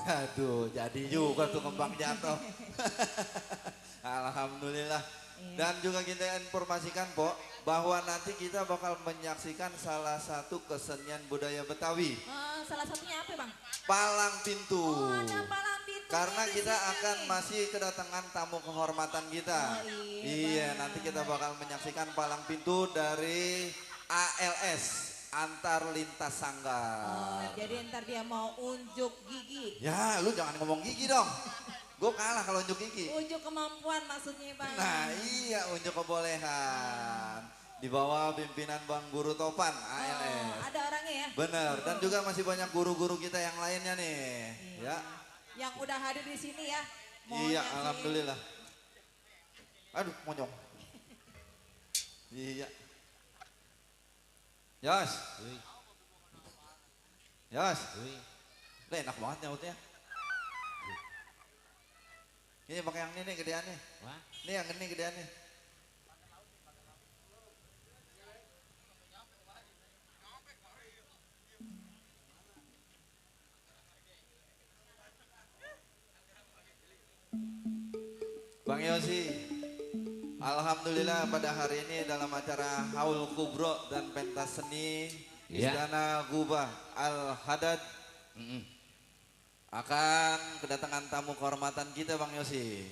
Aduh, jadi juga tuh kembang jatuh. Alhamdulillah. Iya. Dan juga kita informasikan, Pok, bahwa nanti kita bakal menyaksikan salah satu kesenian budaya Betawi, Salah satunya apa Bang? palang pintu. Oh ada palang pintu. Karena di kita sini. akan masih kedatangan tamu kehormatan kita. Oh, iya, Bang. Nanti kita bakal menyaksikan palang pintu dari ALS, Antar Lintas Oh, Sanggar. jadi ntar dia mau unjuk gigi. Ya, lu jangan ngomong gigi dong. Gue kalah kalau unjuk gigi. Unjuk kemampuan maksudnya Bang. Nah iya, unjuk kebolehan. Di bawah pimpinan Bang Guru Topan, ALS. Oh, ada orangnya ya? Bener, dan juga masih banyak guru-guru kita yang lainnya nih. Iya. Ya. Yang udah hadir di sini ya. Iya, Maunya sih. alhamdulillah. Aduh, monyong. Iya. Yos. Yos. Lah enak banget nyautnya. Ini pakai yang ini gedean nih. Wah, Ini yang ini gedean nih. Bang Yosi, alhamdulillah pada hari ini dalam acara Haul Kubro dan pentas seni Iya. Istana Gubah Al-Hadad akan kedatangan tamu kehormatan kita Bang Yosi.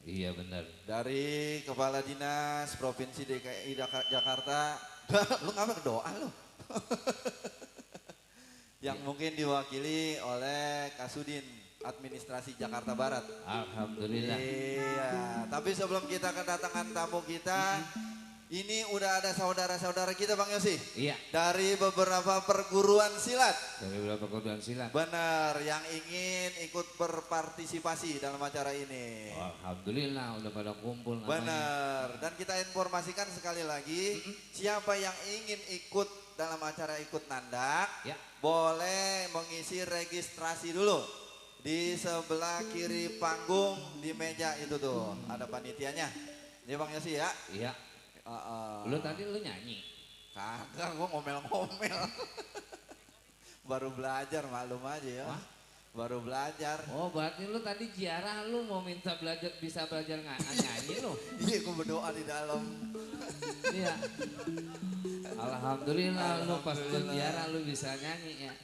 iya benar. Dari Kepala Dinas Provinsi DKI Jakarta. Lu ngapain doa lu? Yang mungkin diwakili oleh Kasudin Administrasi Jakarta Barat. Alhamdulillah. Iya, tapi sebelum kita kedatangan tamu kita, ini udah ada saudara-saudara kita Bang Yosi. Iya. Dari beberapa perguruan silat. Dari beberapa perguruan silat. Benar, yang ingin ikut berpartisipasi dalam acara ini. Alhamdulillah udah pada kumpul namanya. Benar, dan kita informasikan sekali lagi, siapa yang ingin ikut dalam acara ikut nandak, Ya. boleh mengisi registrasi dulu. Di sebelah kiri panggung di meja itu tuh, ada panitianya. Ini Bang Yosi ya. Iya. Lu tadi lu nyanyi. Kagak, gua ngomel-ngomel. Baru belajar, maklum aja ya. Wah? Baru belajar. Oh berarti lu tadi ziarah lu mau minta belajar bisa belajar nyanyi lu. Iya, gua berdoa di dalam. Iya. Alhamdulillah lu pas lu Alhamdulillah. ziarah lu bisa nyanyi ya.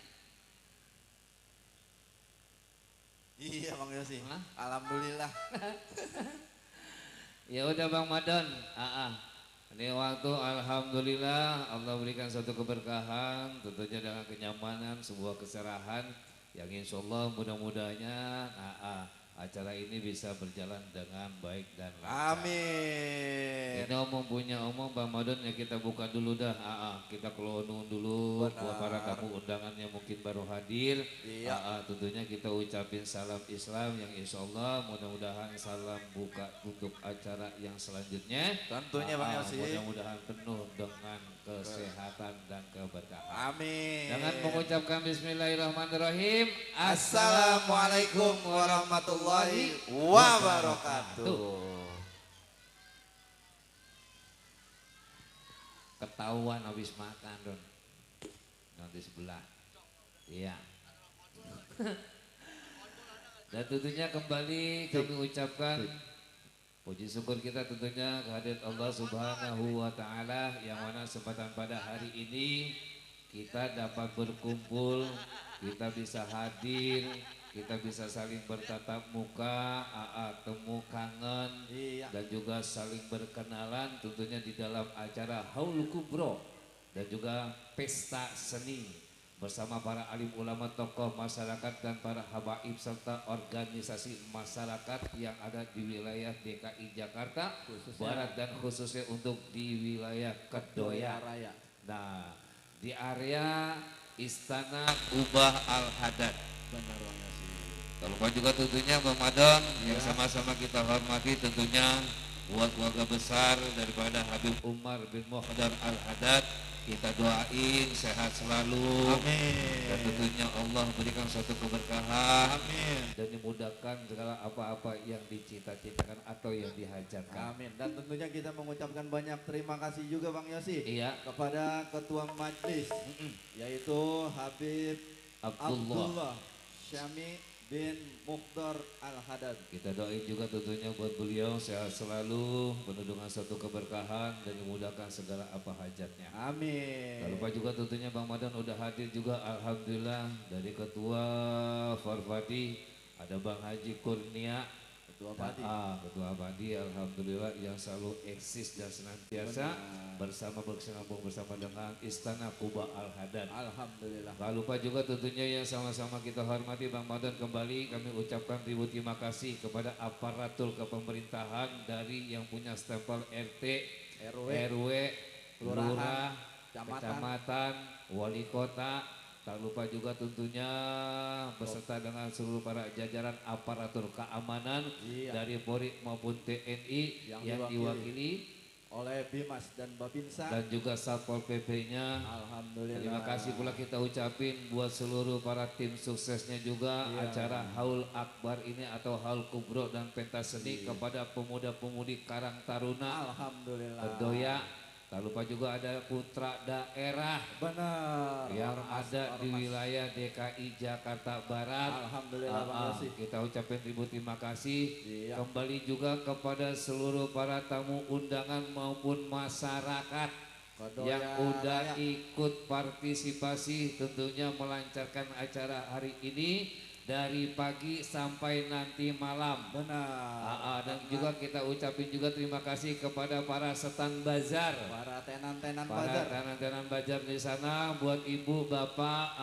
Iya Bang Yosi. Hah? Alhamdulillah. Ya udah Bang Madon. Ini waktu alhamdulillah Allah berikan suatu keberkahan, tentunya dengan kenyamanan, sebuah keserahan yang insya Allah mudah-mudahnya acara ini bisa berjalan dengan baik dan lancar. Amin. Ini omong punya omong Bang Madon ya kita buka dulu dah. Kita kelonung dulu Benar. buat para tamu undangan yang mungkin baru hadir. Iya. Tentunya kita ucapin salam Islam yang insya Allah mudah-mudahan salam buka untuk acara yang selanjutnya. Tentunya Bang Yosi. Mudah-mudahan penuh dengan kesehatan dan keberkahan. Amin. Dengan mengucapkan Bismillahirrahmanirrahim. Assalamualaikum warahmatullahi wabarakatuh. Ketahuan habis makan Don. Nanti sebelah. Iya. Dan tentunya kembali kami ucapkan puji syukur kita tentunya kehadirat Allah Subhanahu wa taala yang mana kesempatan pada hari ini kita dapat berkumpul, kita bisa hadir, kita bisa saling bertatap muka, temu kangen, Iya. dan juga saling berkenalan tentunya di dalam acara Haul Kubro dan juga pesta seni bersama para alim ulama, tokoh masyarakat dan para habaib serta organisasi masyarakat yang ada di wilayah DKI Jakarta Barat dan khususnya untuk di wilayah Kedoya. Raya. Nah, di area Istana Gubah Al-Hadad. Benar Bang Yosi. Tak lupa juga tentunya Bang Madon yang sama-sama kita hormati tentunya buat keluarga besar daripada Habib Umar bin Muhdar Al-Hadad. Kita doain sehat selalu. Amin. Dan tentunya Allah berikan suatu keberkahan. Amin. Dan dimudahkan segala apa-apa yang dicita-citakan atau yang dihajarkan. Amin. Dan tentunya kita mengucapkan banyak terima kasih juga Bang Yosi. Iya. Kepada Ketua Majelis, yaitu Habib Abdullah Abdullah Syami bin Mukhtar Al-Haddad. Kita doain juga tentunya buat beliau sehat selalu, penuh dengan suatu keberkahan dan dimudahkan segala apa hajatnya. Amin. Tak lupa juga tentunya Bang Madan udah hadir juga, alhamdulillah, dari Ketua Farfadi ada Bang Haji Kurnia, Ketua Padi. Ketua Padi, alhamdulillah yang selalu eksis dan senantiasa berkesinambung bersama dengan Istana Kuba Al-Haddad. Alhamdulillah. Tak lupa juga tentunya yang sama-sama kita hormati Bang Madan, kembali kami ucapkan ribu terima kasih kepada aparatur kepemerintahan dari yang punya stempel RT, RW, Lurah, Kecamatan, Wali Kota. Tak lupa juga tentunya beserta dengan seluruh para jajaran aparatur keamanan dari Polri maupun TNI yang diwakili oleh Bimas dan Babinsa dan juga Satpol PP-nya. Alhamdulillah. Terima kasih pula kita ucapin buat seluruh para tim suksesnya juga acara Haul Akbar ini atau Haul Kubro dan pentas seni kepada pemuda-pemudi Karang Taruna, Alhamdulillah. Kedoya. Tak lupa juga ada putra daerah Benar. yang Ormas, ada di wilayah DKI Jakarta Barat. Alhamdulillah Bang Yosi. Kita ucapin ribu terima kasih. Iya. Kembali juga kepada seluruh para tamu undangan maupun masyarakat Kedoya yang udah Raya. ikut partisipasi tentunya melancarkan acara hari ini dari pagi sampai nanti malam. Benar. Dan juga kita ucapin juga terima kasih kepada para setan bazar, Para tenan-tenan para bazar. tenan-tenan bazar di sana, buat ibu, bapak,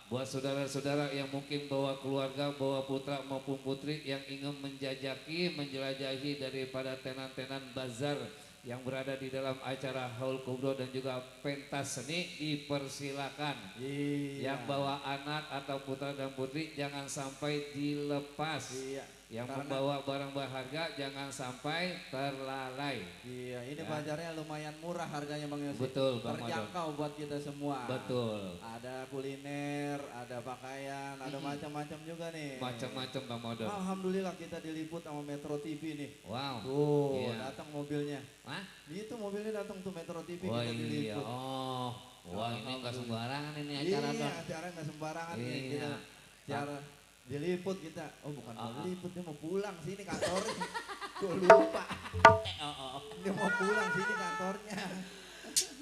buat saudara-saudara yang mungkin bawa keluarga, bawa putra maupun putri yang ingin menjelajahi daripada tenan-tenan bazar yang berada di dalam acara Haul Kubro dan juga pentas seni, dipersilakan. Iya. Yang bawa anak atau putra dan putri jangan sampai dilepas. Iya. Yang Karena- membawa barang berharga jangan sampai terlalai. Iya, ini Ya. bazarnya lumayan murah harganya Bang Yosi. Betul, Bang Madon. Terjangkau buat kita semua. Betul. Ada kuliner, ada pakaian, ada macam-macam juga nih. Macam-macam Bang Modon. Alhamdulillah kita diliput sama Metro TV nih. Wow. Tuh, Iya. datang mobilnya. Hah? Itu mobilnya datang tuh Metro TV Wah kita iya. diliput. Oh. Wah ini enggak sembarangan ini Iya, acara dong. acara nggak sembarangan nih Iya. kita. Cara diliput kita. Oh bukan mau liput, dia mau pulang sini kantornya. Gue lupa. Dia mau pulang sini kantornya.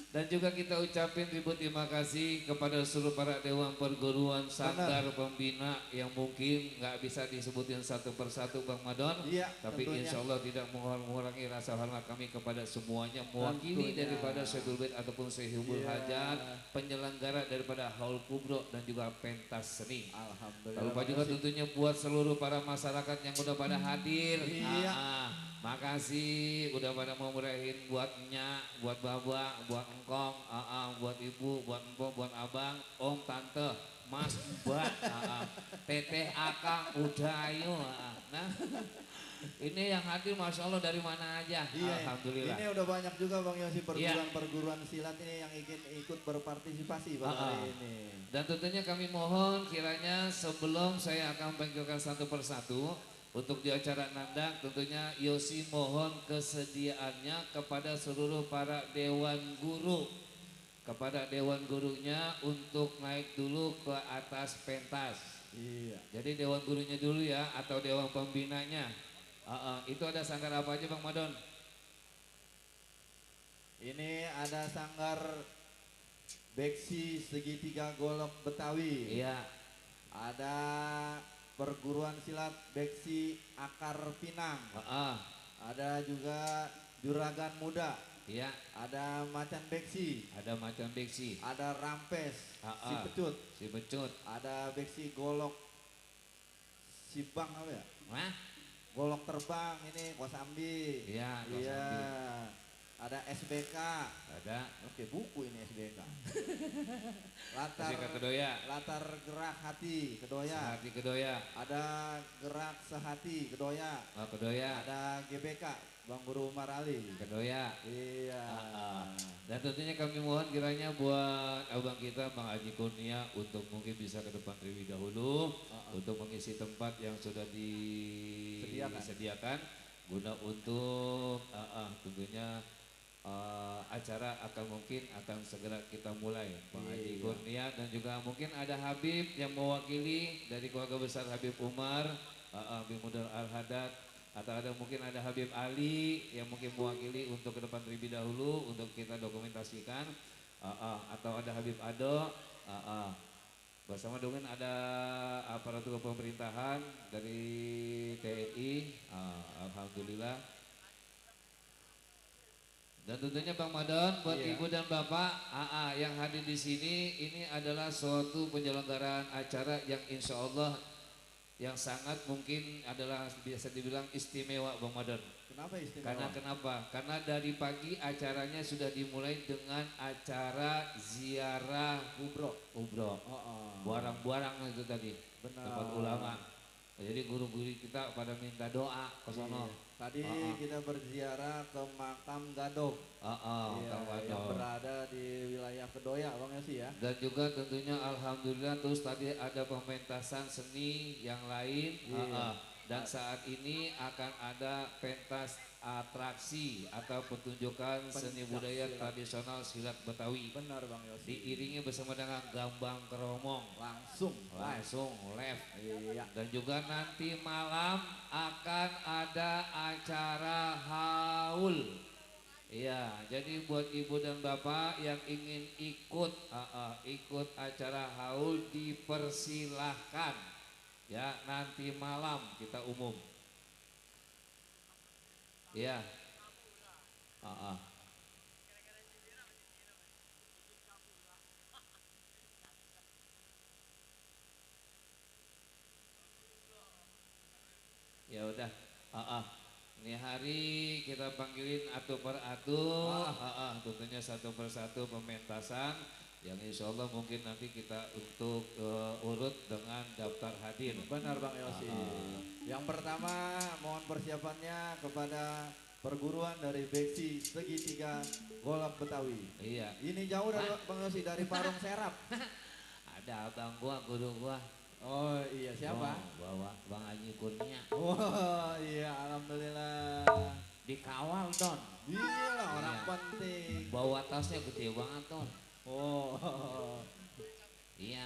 Dan juga kita ucapin ribu terima kasih kepada seluruh para dewan perguruan sanggar pembina yang mungkin nggak bisa disebutin satu persatu Bang Madon. Iya, Tapi tentunya. insya Allah tidak mengurangi rasa hormat kami kepada semuanya mewakili Tentunya. daripada Syedul Bait ataupun Syehubul Iya. Hajat, penyelenggara daripada Haul Kubro dan juga pentas seni. Alhamdulillah. Tak lupa juga tentunya buat seluruh para masyarakat yang udah pada hadir. Iya. Makasih udah pada mau merayain buat nyak, buat baba, buat engkong, buat ibu, buat empok, buat abang, om, tante, mas, mbak, teteh, akang, udah ayo. Nah, ini yang hadir Masya Allah dari mana aja. Iya, Alhamdulillah. ini udah banyak juga Bang Yosi Iya. perguruan silat ini yang ingin ikut berpartisipasi pada hari ini. Dan tentunya kami mohon kiranya sebelum saya akan panggilkan satu persatu untuk di acara nandang, tentunya Yosi mohon kesediaannya kepada seluruh para dewan guru, kepada dewan gurunya untuk naik dulu ke atas pentas. Iya. Jadi dewan gurunya dulu ya atau dewan pembinanya. Itu ada sanggar apa aja Bang Madon? Ini ada sanggar Beksi Segitiga Golok Betawi. Iya. Ada perguruan silat Beksi Akar Pinang. Ada juga Juragan Muda. Iya. Ada Macan Beksi. Ada macam beksi, Ada Rampes Si Pecut. si becut. Ada Beksi Golok Sibang apa ya? Wah, Golok Terbang ini Kosambi. iya. Iya. Kosambi. Ada SBK. Ada. Oke, buku ini SBK. Latar Kasih ke Kedoya. Latar Gerak Hati Kedoya. Sehati Kedoya. Ada Gerak Sehati Kedoya. Kedoya. Ada GBK Bang Guru Umar Ali. Kedoya. Iya. Dan tentunya kami mohon kiranya buat abang kita Bang Haji Kurnia untuk mungkin bisa ke depan terlebih dahulu untuk mengisi tempat yang sudah disediakan guna untuk tentunya acara akan mungkin akan segera kita mulai, Bang Haji Iya. Kurnia, dan juga mungkin ada Habib yang mewakili dari keluarga besar Habib Umar, Habib Mudar Al-Haddad, atau ada mungkin ada Habib Ali yang mungkin mewakili untuk ke depan terlebih dahulu untuk kita dokumentasikan, atau ada Habib Ado, bersama dengan ada aparatur pemerintahan dari TNI, alhamdulillah. Dan tentunya Bang Madon, buat Iya. Ibu dan Bapak yang hadir di sini, ini adalah suatu penyelenggaraan acara yang insya Allah yang sangat mungkin adalah biasa dibilang istimewa, Bang Madon. Kenapa istimewa? Karena kenapa? Karena dari pagi acaranya sudah dimulai dengan acara ziarah Kubro. umroh, Oh. buarang-buarang itu tadi, Benar. tempat ulama. Jadi guru-guru kita pada minta doa ke sono. Iya. Tadi kita berziarah ke makam Gadog. Iya, Kang Wado. yang berada di wilayah Kedoya, Bang Yosi ya. Dan juga tentunya alhamdulillah terus tadi ada pementasan seni yang lain. Iya. Dan saat ini akan ada pentas atraksi atau pertunjukan seni Pencak budaya silat. tradisional silat Betawi. Benar Bang Yosi. Diiringi bersama dengan gambang keromong. Langsung live. Langsung live. Iya. Dan juga nanti malam akan ada acara haul. Iya, jadi buat ibu dan bapak yang ingin ikut acara haul dipersilahkan. Ya, nanti malam kita umum. Iya. Ya udah, ini hari kita panggilin atu per atu, tentunya satu persatu pementasan yang insya Allah mungkin nanti kita untuk urut dengan daftar hadir. Benar Bang Yosi. Yang pertama mohon persiapannya kepada perguruan dari Beksi Segitiga Golok Betawi. Iya, Ini jauh dari Bang Yosi, dari Parung Serap. ada abang gua, guru gua. Oh iya, siapa? Bawa Bang Haji Kurnia. Wah iya, alhamdulillah. Dikawal Don. Gila, orang Iya. penting. Bawa tasnya gede banget Don. Oh. Iya.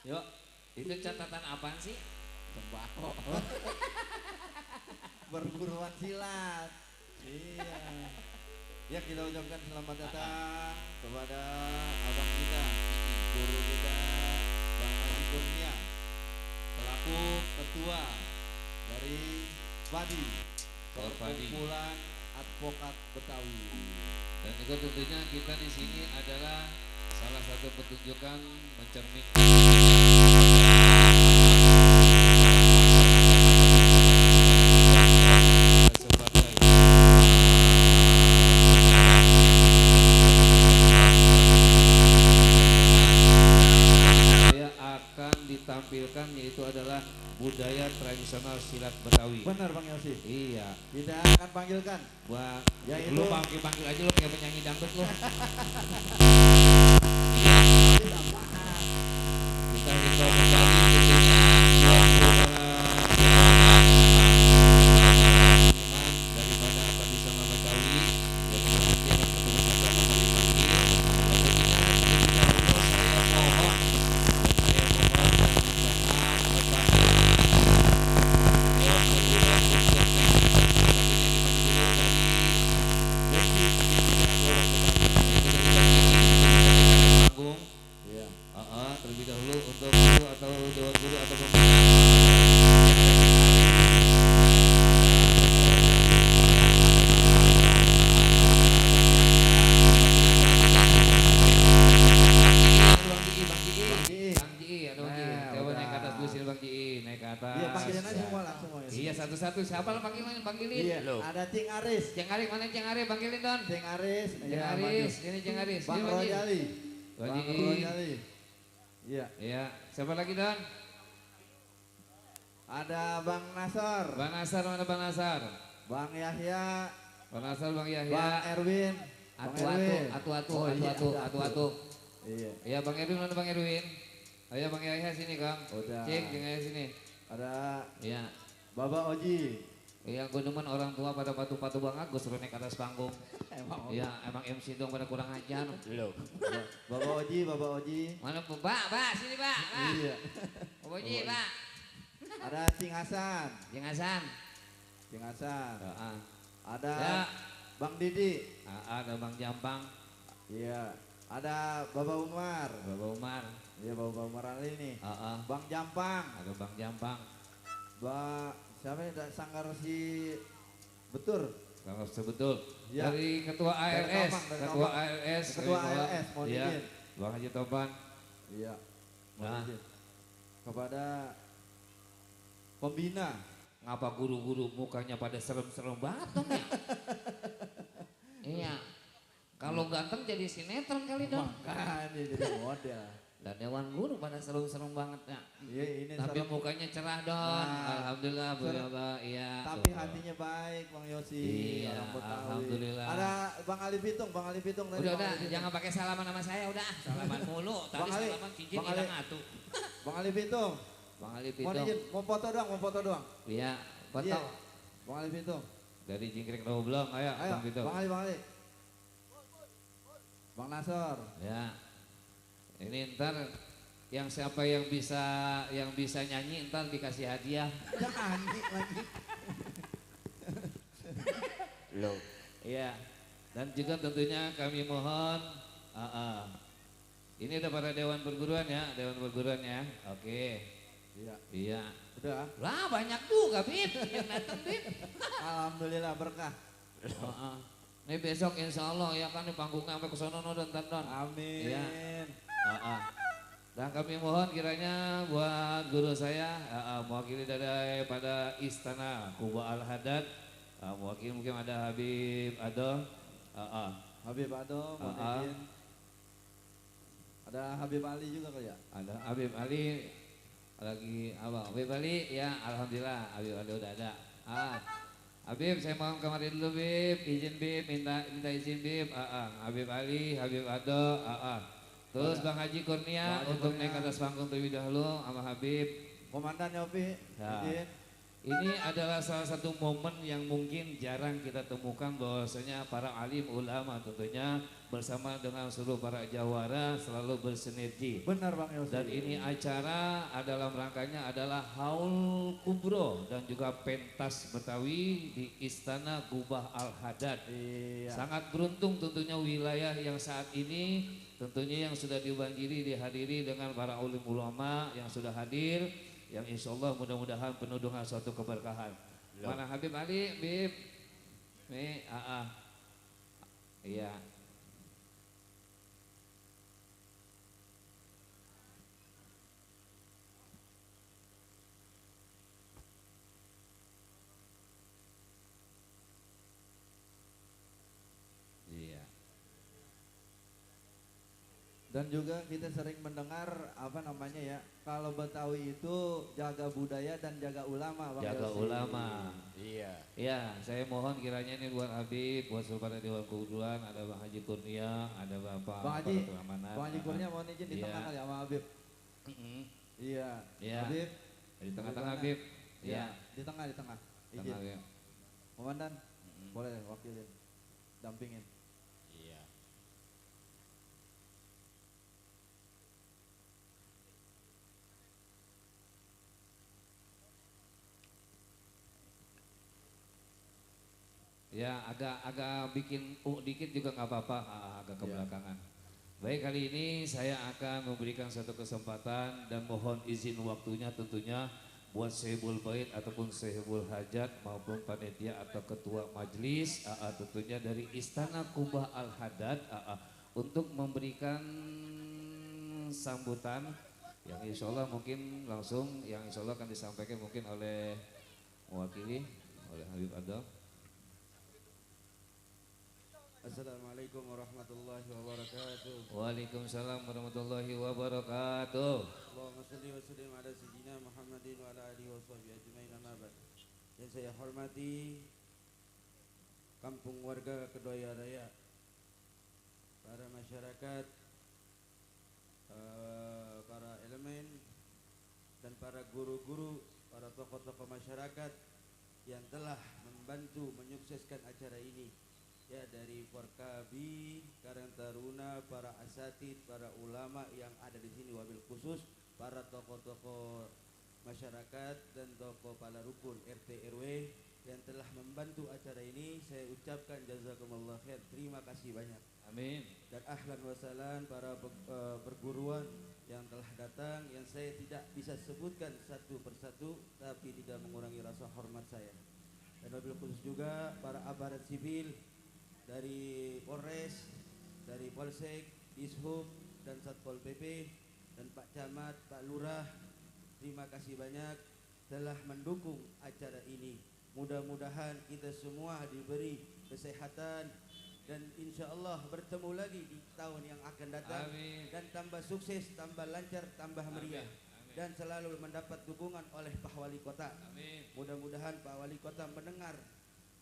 Yuk, Itu catatan apaan sih? tembakau. Perguruan silat. Iya. Ya, kita ucapkan selamat datang kepada abang kita, guru kita, Bang Haji Kurnia, selaku ketua dari PADI, Padi. Perkumpulan Advokat Betawi. Dan juga tentunya kita di sini adalah salah satu pertunjukan mencerminkan sebagai saya akan ditampilkan yaitu adalah budaya tradisional silat Betawi. Benar Bang Yosi. Iya, Kita akan panggilkan Wah, Ya, lu itu- panggil aja lu kayak penyanyi dangdut lu. kita paham. Kita himbau kembali tentunya buat daripada tradisional Betawi yang nanti akan betul-betul akan dipanggil. Tentunya terlebih dahulu saya mohon dan Dewan Perguruan untuk panggung. Iya. Terlebih dahulu untuk guru atau dewan guru atau pembina. Bang Ji, ada Bang Ji. Nah, Coba udah. naik ke atas dulu sini Bang Ji, naik ke atas. Iya, panggilin aja semua langsung Bang Yosi. Iya, satu-satu. Siapa lo panggilin? Panggilin. Iya, ada Cing Aris. Ceng Aris, mana Ceng Aris? Panggilin Don. Cing Aris. Ceng Iya, Aris, maju. ini Ceng Aris. Bang Ini Bang Ji. Rojali. Bang Bang Ji. Rojali. Iya. Iya, siapa lagi Don? Ada Bang Nasor. Bang Nasar, mana Bang Nasar? Bang Yahya. Bang Nasar, Bang Bang Yahya. Erwin. Bang Erwin. Atu-atu, Oh, iya, atu-atu. Iya. Iya, Bang Erwin, mana Bang Erwin? Ayo Bang Yahya sini, Kang. Udah. Cing, Ceng Yahya sini. Ada Iya. Bapak Oji. Iya, gue demen orang tua pada patu-patu Bang Agus naik atas panggung. Emang. Iya, emang MC dong pada kurang ajar. Bapak Oji, Bapak Oji. Mana Pak, sini Pak. Iya. Bapak Ji, Pak. Ada Cing Hasan. Jeng Hasan. Cing Hasan. Heeh. Ada Ya. Bang Didi. Ada Bang Jampang, Iya. Ada Bapak Umar. Bapak Umar. Iya, Bapak Umar Ali nih. Heeh. Bang Jampang. Ada Bang Jampang. Siapa ya? Sanggar si Betur. Kalau sebetul Ya. dari Ketua Dari ALS, Tompang, dari Ketua Tompang. ALS, Ketua kami bawa- ALS, mohon iya, izin. Bang Haji Topan. Iya. Nah. Mohon izin. Kepada pembina. Ngapa guru-guru mukanya pada serem-serem banget dong ya? Iya. Kalau ganteng jadi sinetron kali dong. Makanya jadi model. Dan Dewan Guru pada serem-serem banget ya. Iya, ini Tapi serem. mukanya cerah dong. Nah, Alhamdulillah, Bu serem. Yoga. Iya. Tapi tuh. hatinya baik, Bang Yosi. Iya, orang Betawi. alhamdulillah. Ada Bang Ali Pitung, Bang Ali Pitung tadi. Udah, Bang Ali Pitung. jangan pakai salaman sama saya udah. Salaman mulu. Tadi Bang Ali, salaman cincin Bang Ali. hilang atuh. Bang Ali Pitung. Bang Ali Mohon Pitung. izin, mau foto doang, mau foto doang. Iya, foto. Iya. Bang Ali Pitung. Dari Jingkrik Roblong, ayo, Ayo, Bang Pitung. Bang Ali, Bang Ali. Bang Nasor. Ya. Ini ntar yang siapa yang bisa nyanyi ntar dikasih hadiah. Jangan lagi. Loh. Iya. Dan juga tentunya kami mohon ini udah para dewan perguruan ya, dewan perguruan ya. Oke. Iya. Iya. Udah. Lah banyak juga Bib yang datang Bib. Alhamdulillah berkah. Heeh. Ini besok insya Allah ya kan di panggungnya sampai ke sono dan tandon. Amin. Iya. Dan kami mohon kiranya buat guru saya mewakili daripada Istana Kuba Al-Hadad, mewakili mungkin ada Habib Ado, Habib Ado, mohon izin. Ada Habib Ali juga kali ya? ada Habib Ali, lagi apa? Habib Ali ya, alhamdulillah Habib Ali udah ada. Habib saya mohon kemari dulu Bib, izin Bib, minta izin Bib. Habib Ali, Habib Ado, Terus Bang Haji Kurnia Bang Haji untuk Kurnia. naik ke atas panggung terlebih dahulu sama Habib. Komandan Yopi, Ya. izin. Ini adalah salah satu momen yang mungkin jarang kita temukan bahwasanya para alim ulama tentunya bersama dengan seluruh para jawara selalu bersinergi. Benar Bang Yosi. Dan ini acara dalam rangkanya adalah Haul Kubro dan juga pentas Betawi di Istana Gubah Al-Hadad. Iya. Sangat beruntung tentunya wilayah yang saat ini tentunya yang sudah dibanjiri dihadiri dengan para ulim ulama yang sudah hadir, yang insya Allah mudah-mudahan penuh dengan suatu keberkahan. Mana Habib Ali, Bib? Nih, iya. Iya. Dan juga kita sering mendengar apa namanya ya, kalau Betawi itu jaga budaya dan jaga ulama Bang Jaga Yosi. ulama. Iya. Ya, saya mohon kiranya ini buat Habib, buat seluruh Dewan Keguruan, ada Bang Haji Kurnia, ada Bapak Bang Haji, Bapak Keamanan. Bang Haji Kurnia mohon izin di Iya. tengah kali sama Habib. Mm-mm. Iya. Iya. Habib. Di tengah-tengah Habib. Iya. Iya. Di tengah, di tengah. Izin. Tengah, ya. Komandan, Mm-mm. boleh wakilin, dampingin. Iya. Ya, agak bikin dikit juga nggak apa-apa, agak ke Iya. belakangan. Baik, kali ini saya akan memberikan satu kesempatan dan mohon izin waktunya tentunya buat Sehibul Bait ataupun Sehibul Hajat maupun panitia atau ketua majelis tentunya dari Istana Kubah Al-Hadad untuk memberikan sambutan yang insya Allah mungkin langsung yang insya Allah akan disampaikan mungkin oleh mewakili oleh Habib Ado. Assalamualaikum warahmatullahi wabarakatuh. Waalaikumsalam warahmatullahi wabarakatuh. Allahumma salli wa sallim ala sayyidina Muhammadin wa ala alihi wa sahbihi ajmain amma ba'd. Yang saya hormati kampung warga Kedoya Raya, para masyarakat, para elemen dan para guru-guru, para tokoh-tokoh masyarakat yang telah membantu menyukseskan acara ini, ya, dari Forkabi, Karang Taruna, para asatid, para ulama yang ada di sini, wabil khusus para tokoh-tokoh masyarakat dan tokoh kepala rukun RT RW yang telah membantu acara ini. Saya ucapkan jazakumullah khair, terima kasih banyak. Amin. Dan ahlan wa sahlan para perguruan yang telah datang, yang saya tidak bisa sebutkan satu persatu, tapi tidak mengurangi rasa hormat saya. Dan wabil khusus juga para aparat sipil dari Polres, dari Polsek, Dishub, dan Satpol PP, dan Pak Camat, Pak Lurah, terima kasih banyak telah mendukung acara ini. Mudah-mudahan kita semua diberi kesehatan dan insya Allah bertemu lagi di tahun yang akan datang. Amin. Dan tambah sukses, tambah lancar, tambah meriah. Amin. Dan selalu mendapat dukungan oleh Pak Wali Kota. Amin. Mudah-mudahan Pak Wali Kota mendengar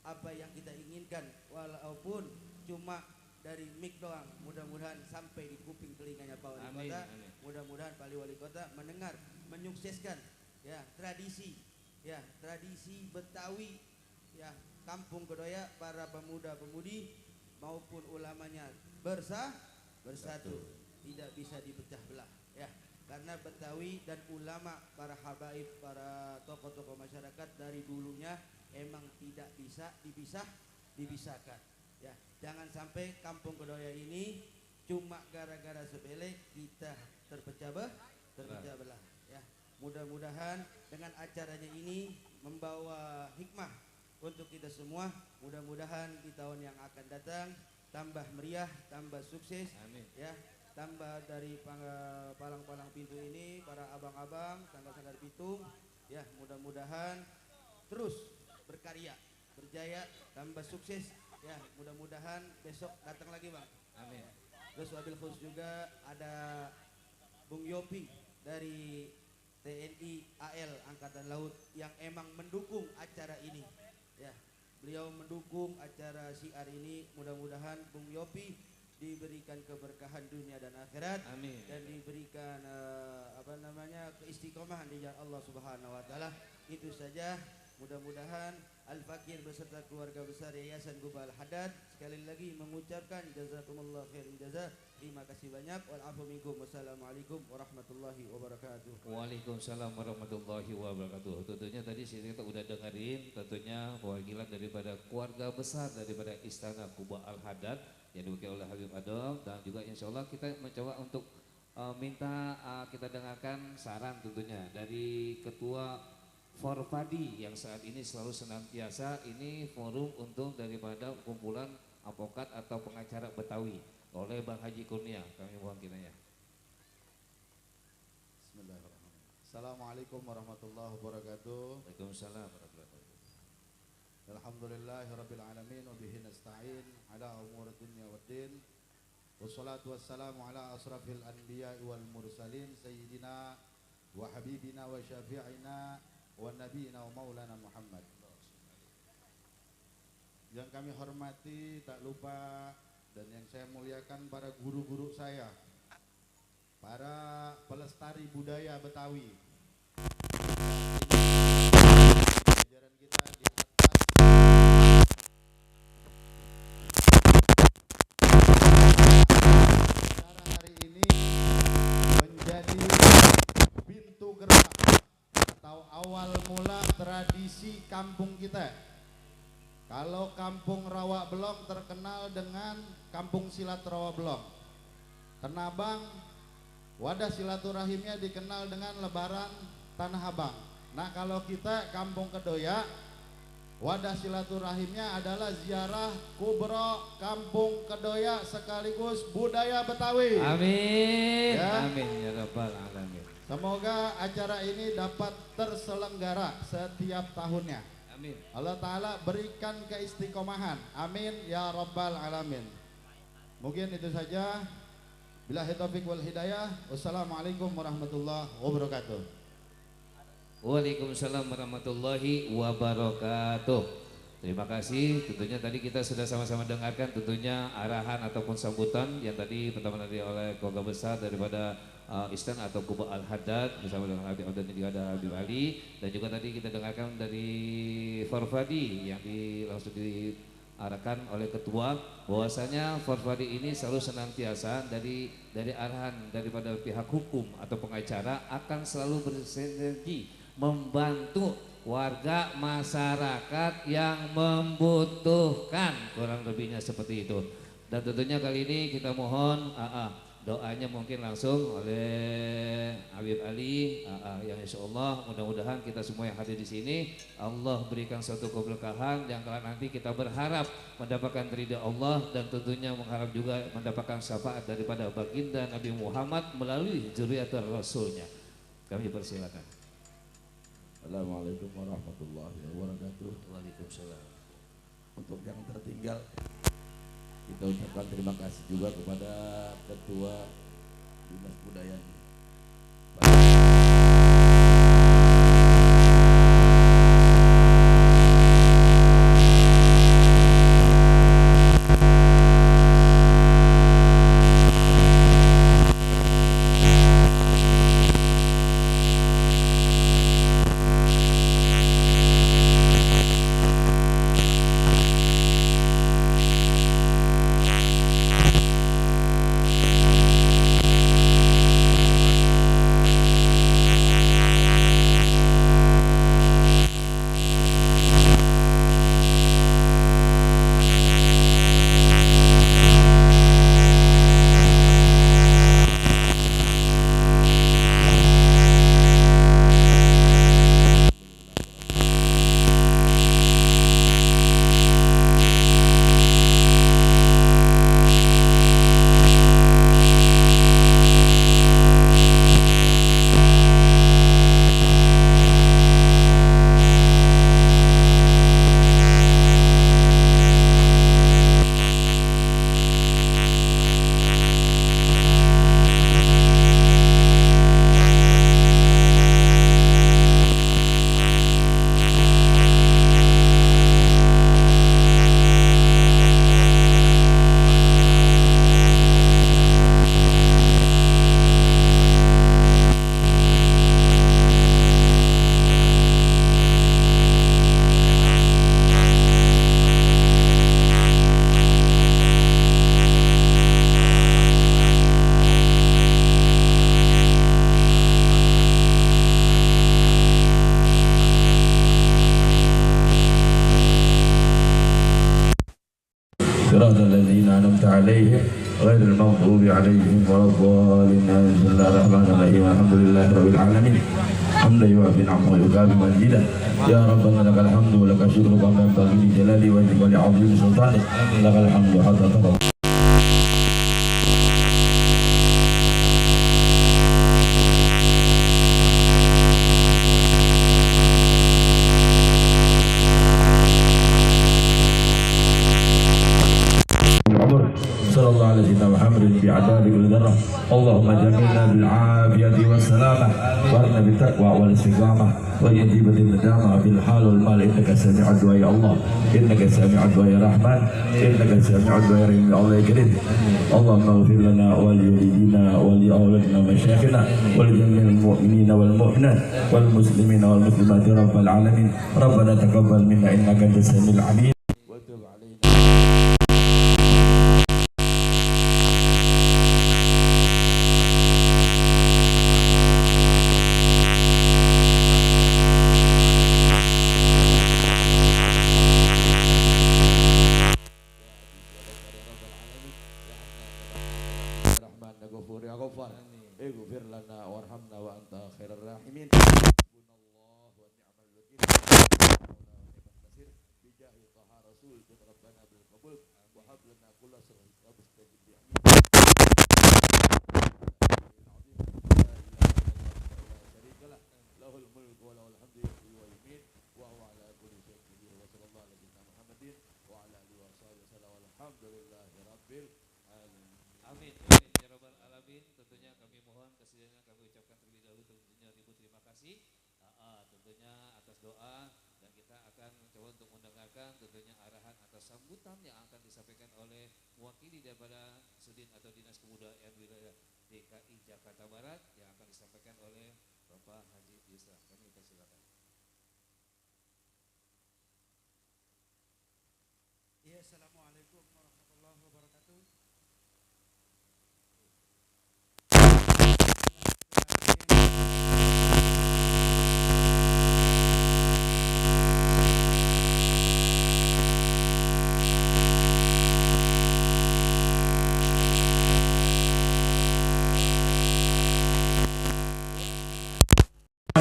apa yang kita inginkan, walaupun cuma dari mic doang. Mudah-mudahan sampai di kuping telinganya Pak Wali Amin. Kota. Amin. Mudah-mudahan Pak Wali Kota mendengar, menyukseskan, ya, tradisi, ya, tradisi Betawi, ya, Kampung Kedoya, para pemuda-pemudi maupun ulamanya bersatu, tidak bisa dipecah belah, ya. Karena Betawi dan ulama, para habaib, para tokoh-tokoh masyarakat dari dulunya emang tidak bisa dipisahkan, ya. Jangan sampai Kampung Kedoya ini cuma gara-gara sepele kita terpecah belah, ya. Mudah-mudahan dengan acaranya ini membawa hikmah untuk kita semua. Mudah-mudahan di tahun yang akan datang tambah meriah, tambah sukses. Amin. Ya, tambah dari palang-palang pintu ini, para abang-abang, sanggar-sanggar pitung, ya, mudah-mudahan terus berkarya, berjaya, tambah sukses, ya. Mudah-mudahan besok datang lagi, Bang. Amin. Terus wabil khusus juga ada Bung Yopi dari TNI AL Angkatan Laut yang emang mendukung acara ini, ya. Beliau mendukung acara syiar ini. Mudah-mudahan Bung Yopi diberikan keberkahan dunia dan akhirat. Amin. Dan diberikan keistiqomahan di jalan Allah Subhanahu wa taala. Itu saja. Mudah-mudahan Al-Fakir beserta keluarga besar Yayasan Gubal Haddad sekali lagi mengucapkan jazakumullah khairan jazaa. Terima kasih banyak. Wal afu minkum. Wassalamualaikum warahmatullahi wabarakatuh. Waalaikumsalam warahmatullahi wabarakatuh. Tentunya tadi kita udah dengerin tentunya perwakilan daripada keluarga besar daripada Istana Kuba Al Haddad yang diwakili oleh Habib Adol, dan juga insya Allah kita mencoba untuk minta kita dengarkan saran tentunya dari Ketua Forpadi yang saat ini selalu senantiasa ini forum untuk daripada kumpulan advokat atau pengacara Betawi oleh Bang Haji Kurnia. Kami mohon kiranya. Bismillahirrahmanirrahim. Assalamualaikum warahmatullahi wabarakatuh. Waalaikumsalam warahmatullahi wabarakatuh. Alhamdulillahirabbil alamin wa bihi nasta'in ala umuri dunya waddin. Wassalatu wassalamu ala asrafil anbiya'i wal mursalin sayyidina wa habibina wa syafi'ina wa nabiyina wa maulana Muhammad. Yang kami hormati tak lupa dan yang saya muliakan para guru-guru saya, para pelestari budaya Betawi. Ajaran kita di atas acara hari ini menjadi pintu gerak atau awal mula tradisi kampung kita. Kalau kampung Rawa Belong terkenal dengan kampung silat Rawa Belong. Tenabang, wadah silaturahimnya dikenal dengan lebaran Tanah Abang. Nah, kalau kita kampung Kedoya, wadah silaturahimnya adalah ziarah kubro kampung Kedoya sekaligus budaya Betawi. Amin. Ya. Amin ya rabbal alamin. Semoga acara ini dapat terselenggara setiap tahunnya. Amin. Allah Ta'ala berikan keistiqomahan. Amin ya rabbal alamin. Mungkin itu saja. Billahi taufiq wal hidayah. Wassalamualaikum warahmatullahi wabarakatuh. Waalaikumsalam warahmatullahi wabarakatuh. Terima kasih. Tentunya tadi kita sudah sama-sama dengarkan tentunya arahan ataupun sambutan yang tadi pertama tadi oleh keluarga besar daripada Istan atau Kuba Al-Haddad bersama dengan Habib Abdul juga ada Habib Ali, dan juga tadi kita dengarkan dari Farfadi yang langsung diarahkan oleh ketua bahwasanya Farfadi ini selalu senantiasa dari arahan daripada pihak hukum atau pengacara akan selalu bersinergi membantu warga masyarakat yang membutuhkan, kurang lebihnya seperti itu. Dan tentunya kali ini kita mohon doanya mungkin langsung oleh Habib Ali yang insya Allah mudah-mudahan kita semua yang hadir di sini Allah berikan suatu keberkahan yang kalau nanti kita berharap mendapatkan ridha Allah dan tentunya mengharap juga mendapatkan syafaat daripada baginda Nabi Muhammad melalui zuriat Rasulnya. Kami persilakan. Assalamualaikum warahmatullahi wabarakatuh. Waalaikumsalam. Untuk yang tertinggal kita ucapkan terima kasih juga kepada Ketua Dinas Budaya صراط الذين أنعمت عليهم غير المغضوب عليهم ولا الضالين. بسم الله الرحمن الرحيم. الحمد لله رب العالمين حمدا يوافي نعمه ويكافئ مزيدا. يا ربنا لك الحمد ولك الشكر كما ينبغي لجلال وجهك ولعظيم سلطانك. لك الحمد حتى ترضى. صلى الله على سيدنا محمد بعداد كل ذرة. اللهم جملنا بالعافية والسلامة وارنا بالتقوى والاستقامة ويجيب الندامة في الحال والمال. إنك سميع الدعاء يا الله، إنك سميع الدعاء يا رحمن، إنك سميع الدعاء يا رحيم يا الله يا كريم. اللهم اغفر لنا ولوالدينا ولأولادنا ومشايخنا ولجميع المؤمنين والمؤمنات والمسلمين والمسلمات يا رب العالمين. ربنا تقبل منا إنك أنت السميع العليم وتب علينا. اغفر لنا وارحمنا وانت خير الراحمين. حسبنا الله ونعم الوكيل. بجاه طه رسول ربنا بالقبول وهب لنا كل سر واستجب بأمين. شريك له له الملك وله الحمد يحيي ويميت وهو على كل شيء قدير. وصلى الله على سيدنا محمد وعلى اله وصحبه وسلم والحمد لله رب العالمين. Amin. Amin. Ya Rabbal Alamin. Tentunya kami mohon kesediaannya kami ucapkan terlebih dahulu tentunya ribu terima kasih tentunya atas doa, dan kita akan coba untuk mendengarkan tentunya arahan atas sambutan yang akan disampaikan oleh mewakili daripada Sudin atau Dinas Kebudayaan Wilayah DKI Jakarta Barat yang akan disampaikan oleh Bapak Haji Yusra. Kami persilakan. Ya, assalamualaikum warahmatullahi wabarakatuh.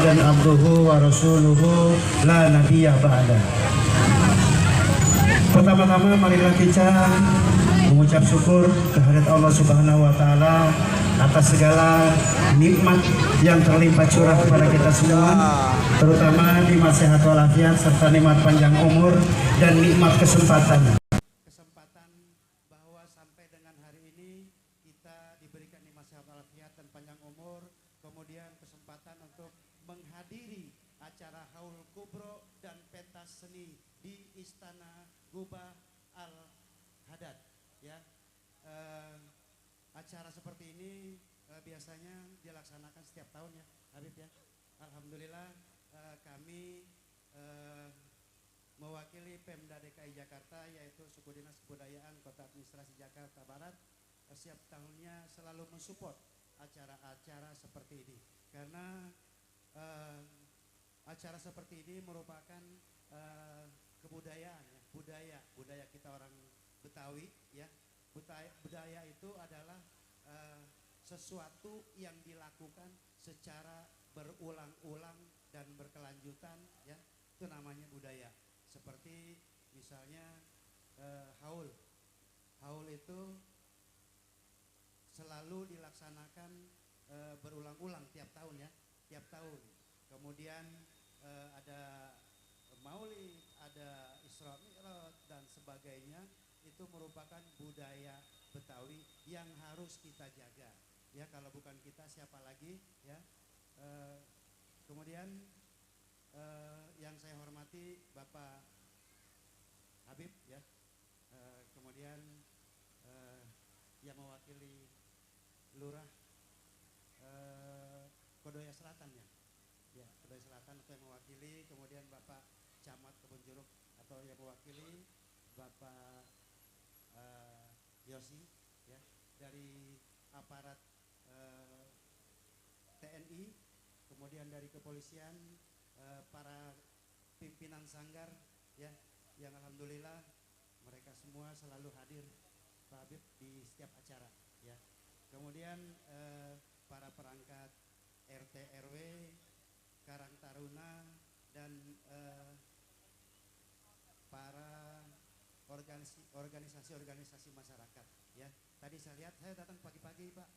Dan abduhu wa rasuluhu la nabiyya ba'da. Pertama-tama marilah kita mengucap syukur kehadirat Allah Subhanahu wa taala atas segala nikmat yang terlimpah curah kepada kita semua, terutama nikmat sehat walafiat serta nikmat panjang umur dan nikmat kesempatan. Kesempatan bahwa sampai dengan hari ini kita diberikan nikmat sehat walafiat dan panjang umur, kemudian kesempatan untuk menghadiri acara Haul Kubro dan pentas seni di Istana Gubah Al-Hadad. Ya, acara seperti ini biasanya dilaksanakan setiap tahun ya, Habib ya. Alhamdulillah kami mewakili Pemda DKI Jakarta yaitu Suku Dinas Kebudayaan Kota Administrasi Jakarta Barat setiap tahunnya selalu mensupport acara-acara seperti ini karena acara seperti ini merupakan kebudayaan ya, budaya kita orang Betawi ya. Budaya itu adalah sesuatu yang dilakukan secara berulang-ulang dan berkelanjutan ya, itu namanya budaya. Seperti misalnya haul itu selalu dilaksanakan berulang-ulang tiap tahun ya, tiap tahun. Kemudian ada maulid, ada Isra Mi'raj dan sebagainya, itu merupakan budaya Betawi yang harus kita jaga ya. Kalau bukan kita siapa lagi ya. Kemudian yang saya hormati Bapak Habib ya, kemudian yang mewakili Lurah Kodoya Selatan ya, Kodoya Selatan atau yang mewakili, kemudian Bapak Camat Kebun Jeruk atau yang mewakili Bapak Yosi ya, dari aparat TNI, kemudian dari kepolisian, para pimpinan sanggar ya, yang alhamdulillah mereka semua selalu hadir Pak Habib di setiap acara ya. Kemudian para perangkat RT RW, Karang Taruna dan para organisasi masyarakat ya. Tadi saya lihat, saya datang pagi-pagi Pak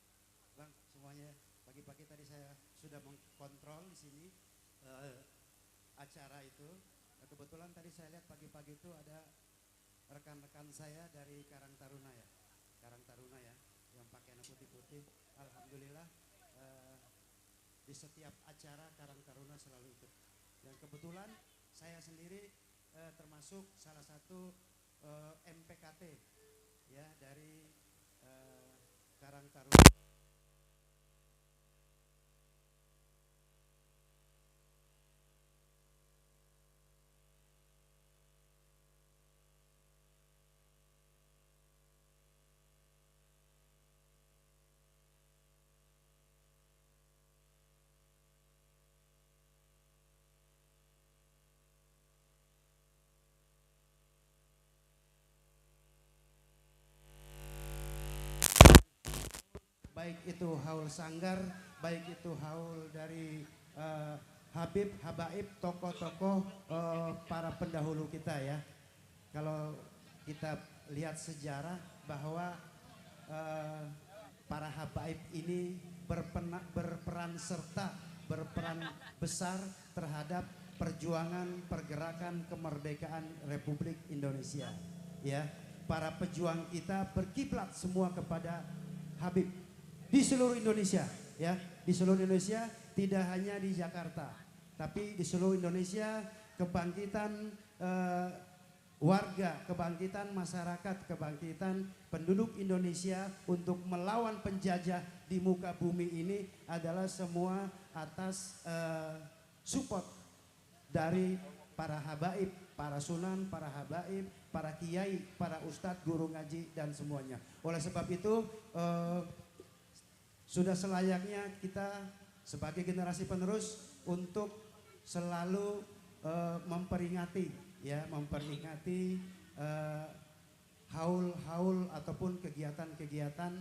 Bang, semuanya pagi-pagi tadi saya sudah mengkontrol di sini acara itu. Kebetulan tadi saya lihat pagi-pagi itu ada rekan-rekan saya dari Karang Taruna ya, yang pakaian putih-putih. Alhamdulillah di setiap acara Karang Taruna selalu ikut. Dan kebetulan saya sendiri termasuk salah satu MPKT ya dari Karang Taruna. Baik itu haul sanggar, baik itu haul dari Habib, Habaib, tokoh-tokoh para pendahulu kita ya. Kalau kita lihat sejarah bahwa para Habaib ini berperan besar terhadap perjuangan pergerakan kemerdekaan Republik Indonesia ya. Para pejuang kita berkiblat semua kepada Habib di seluruh Indonesia ya, di seluruh Indonesia, tidak hanya di Jakarta tapi di seluruh Indonesia. Kebangkitan eh, warga kebangkitan, masyarakat kebangkitan, penduduk Indonesia untuk melawan penjajah di muka bumi ini adalah semua atas support dari para habaib, para sunan, para habaib, para kiai, para ustadz, guru ngaji dan semuanya. Oleh sebab itu sudah selayaknya kita sebagai generasi penerus untuk selalu memperingati haul-haul ataupun kegiatan-kegiatan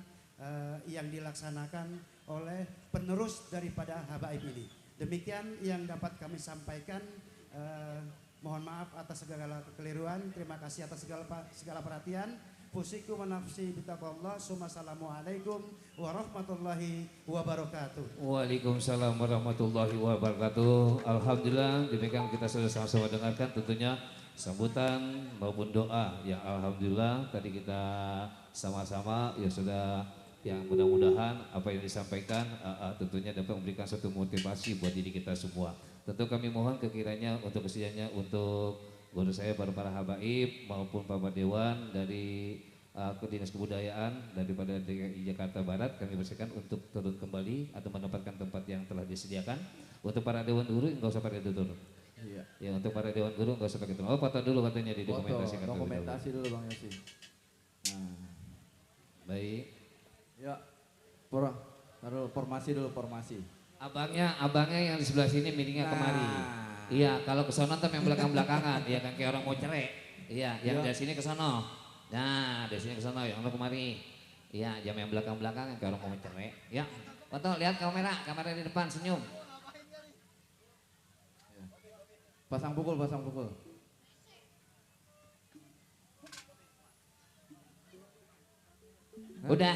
yang dilaksanakan oleh penerus daripada habaib ini. Demikian yang dapat kami sampaikan. Mohon maaf atas segala kekeliruan. Terima kasih atas segala perhatian. Fusikum wa nafsi bitaqwallah. Assalamualaikum warahmatullahi wabarakatuh. Waalaikumsalam warahmatullahi wabarakatuh. Alhamdulillah, demikian kita sudah sama-sama dengarkan tentunya sambutan maupun doa yang alhamdulillah tadi kita sama-sama ya sudah, yang mudah-mudahan apa yang disampaikan tentunya dapat memberikan suatu motivasi buat diri kita semua. Tentu kami mohon kekiranya untuk kesediaannya untuk guru saya para habaib maupun Bapak Dewan dari Dinas Kebudayaan daripada DKI Jakarta Barat, kami persilakan untuk turun kembali atau menempatkan tempat yang telah disediakan. Untuk para Dewan Guru enggak usah pakai turun. Iya. Ya, untuk para Dewan Guru enggak usah pakai turun. Oh, foto dulu katanya di dokumentasi. Dokumentasi dulu Bang Yosi. Nah. Baik. Ya. Taruh formasi dulu, formasi. Abangnya yang di sebelah sini miringnya kemari. Iya, kalau ke sono tuh yang belakang-belakangan, ya kan kayak orang mau cerai. Iya, yang dari sini ke sono. Nah, dari sini ke sono, yang lo kemari. Iya, jam yang belakang-belakang yang kayak orang mau cerai. Ya, foto lihat kamera di depan senyum. Pasang pukul. Udah.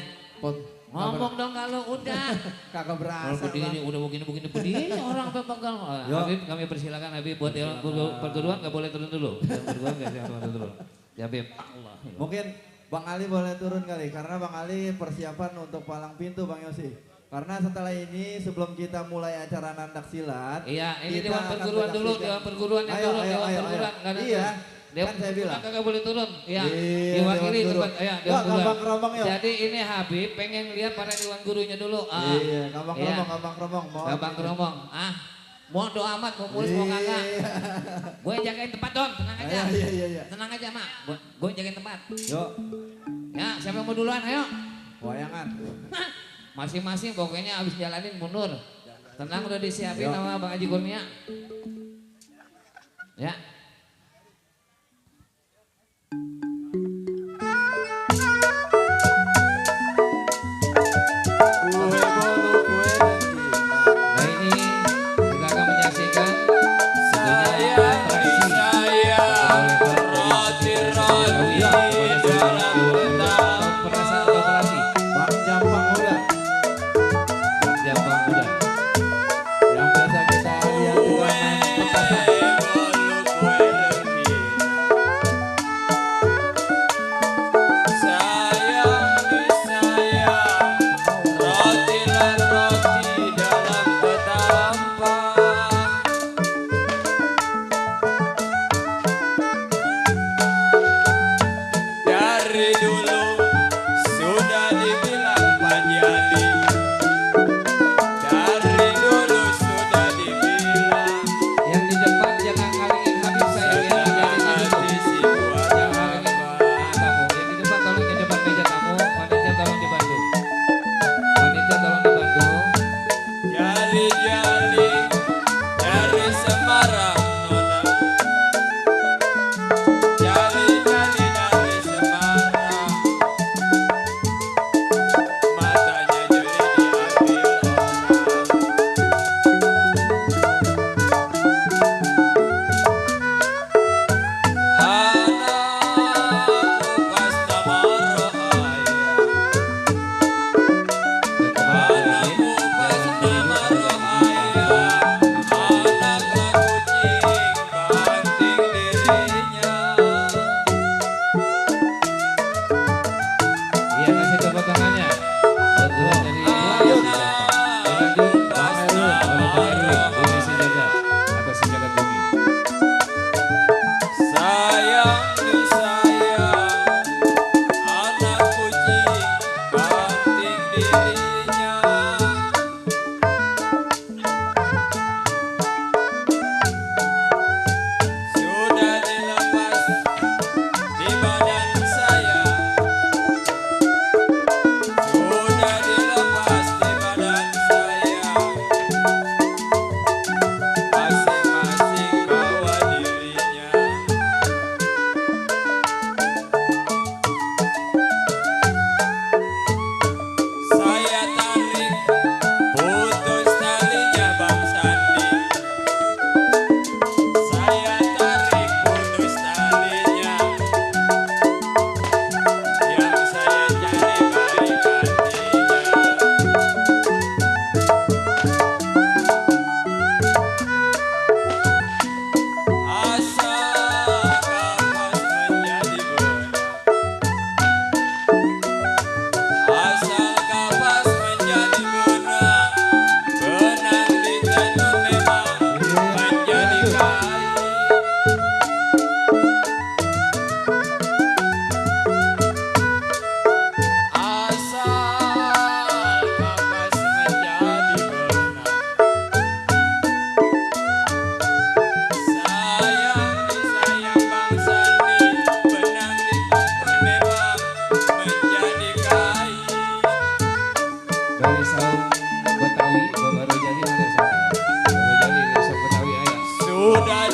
Ngomong dong kalau udah. Kagak berasa. Kalau begini, udah begini orang pegang. Habib, kami persilakan Habib buat yang perguruan nggak boleh turun dulu. Yang perguruan nggak turun dulu. Ya Habib. Mungkin Bang Ali boleh turun kali, karena Bang Ali persiapan untuk palang pintu Bang Yosi. Karena setelah ini sebelum kita mulai acara nandak silat. Iya, ini Dewan Perguruan dulu, Dewan Perguruan yang turun, Dewan Perguruan. Iya. Dewan kan saya bilang kagak boleh turun. Iya. Diwakili tempat Dewan Guru. Jadi ini Habib pengen lihat para Dewan Gurunya dulu. Iya, gampang keromong. Gampang keromong. Mau doa amat, mau mulus, mau kagak. Gue jagain tempat Don, tenang aja. Iya. Tenang aja Mak, gue jagain tempat. Yuk. Ya, siapa yang mau duluan, ayo. Wayangan. Masing-masing pokoknya abis jalanin mundur. Tenang udah disiapin sama Bang Haji Kurnia. Ya. Nah ini kita akan menyaksikan Bang Jampang Muda. Yang biasa kita lihat juga main petasan.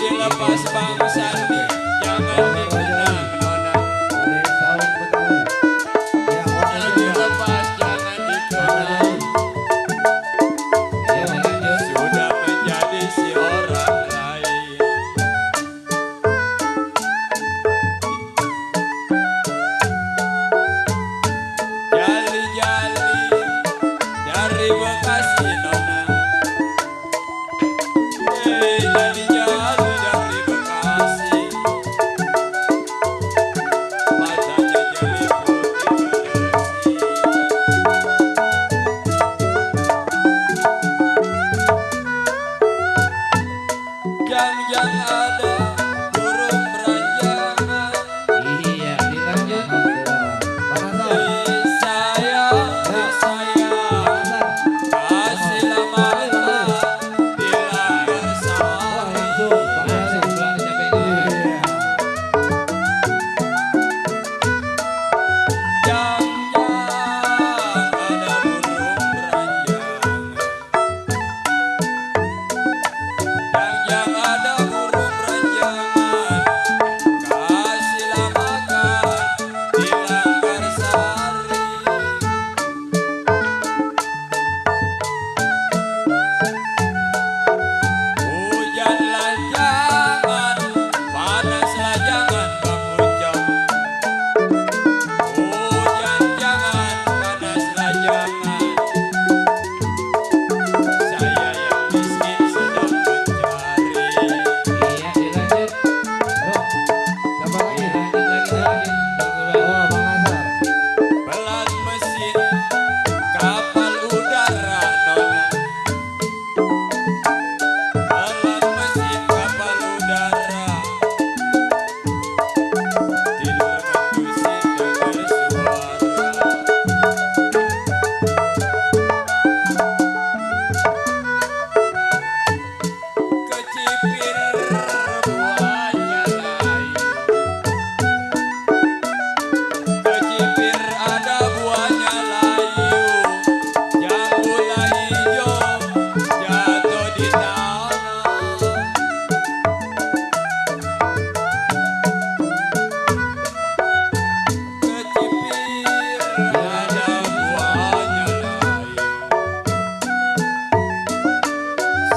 dilepas Bang Sandi, jangan dikenang nona. Kalau dilepas jangan dikenang, sudah menjadi si orang lain. Jali-jali dari Bekasi nona. Jali-jali dari Bekasi, matanya jeli putih bersih. Jang-jang ada burung beranjangan, Iya, dilanjut. disayang, kasihlah mata di layar sawah. Jang-jang ada burung beranjangan, jang-jang ada burung beranjangan, kasihlah makan di langgar sari. Hujanlah jangan, panaslah jangan Bang Ucok. Hujan jangan, panaslah jangan. Saya yang miskin sedang mencari. Iya, dilanjut. Siapa lagi? Pelat mesin kapal udara nona. Pelat mesin kapal udara, tidur mendusin dengar suara. Kecipir buahnya layu, kecipir ada buahnya layu, jambula hijau jatuh di tanah. Kecipir ada buahnya layu,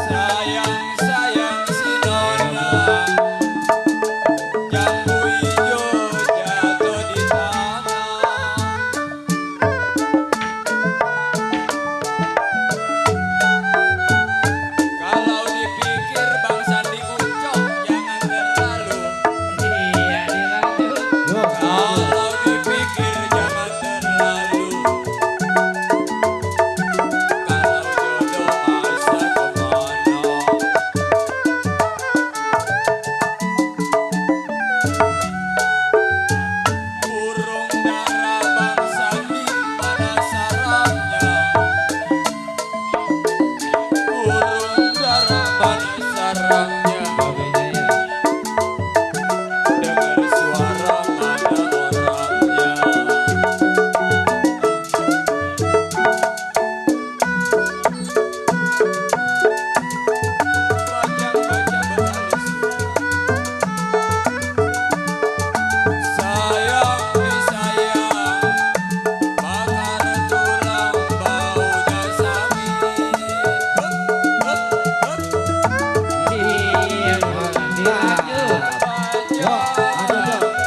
sayang-sayang si nona, jambu hijau jatuh di tanah. Kalau dipikir Bang Sandi Ucok jangan terlalu. Iya, dilanjut. Kalau dipikir jangan terlalu. Kalau jodoh asa kemana. Burung dara Bang Sandi pada sarangnya. Burung dara pada sarangnya. Dengar suara mana orangnya. Bajang-bajang beralis sayang disayang, bakar tulang baunya sawi. Iya, dilanjut.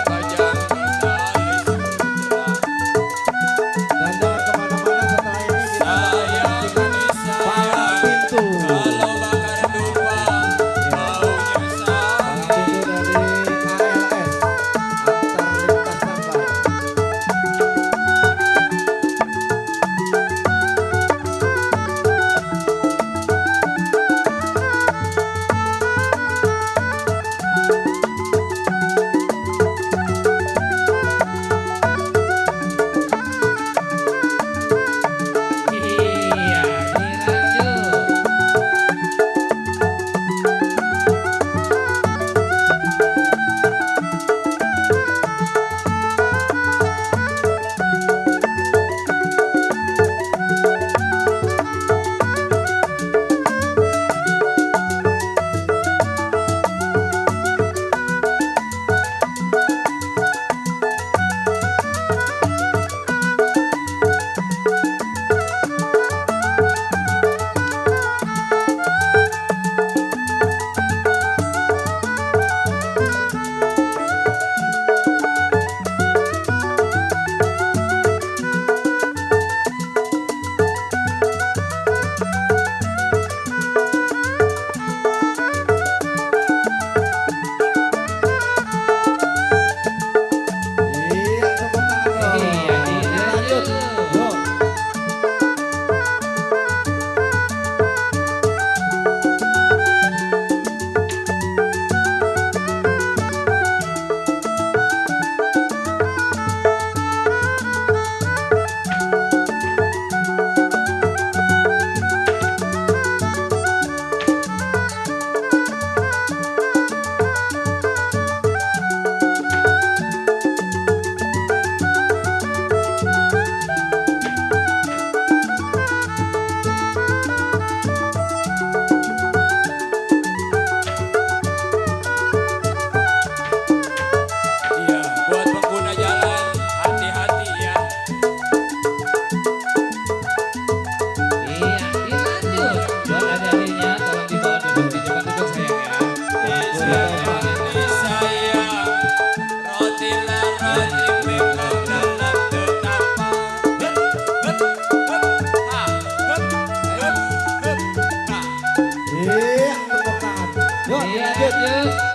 Bajang beralis Dan jangan kemana-mana setelah ini kita sayang disayang, kalau bakar dupa baunya sawi. pintu dari ALS antar lintas Sanggar.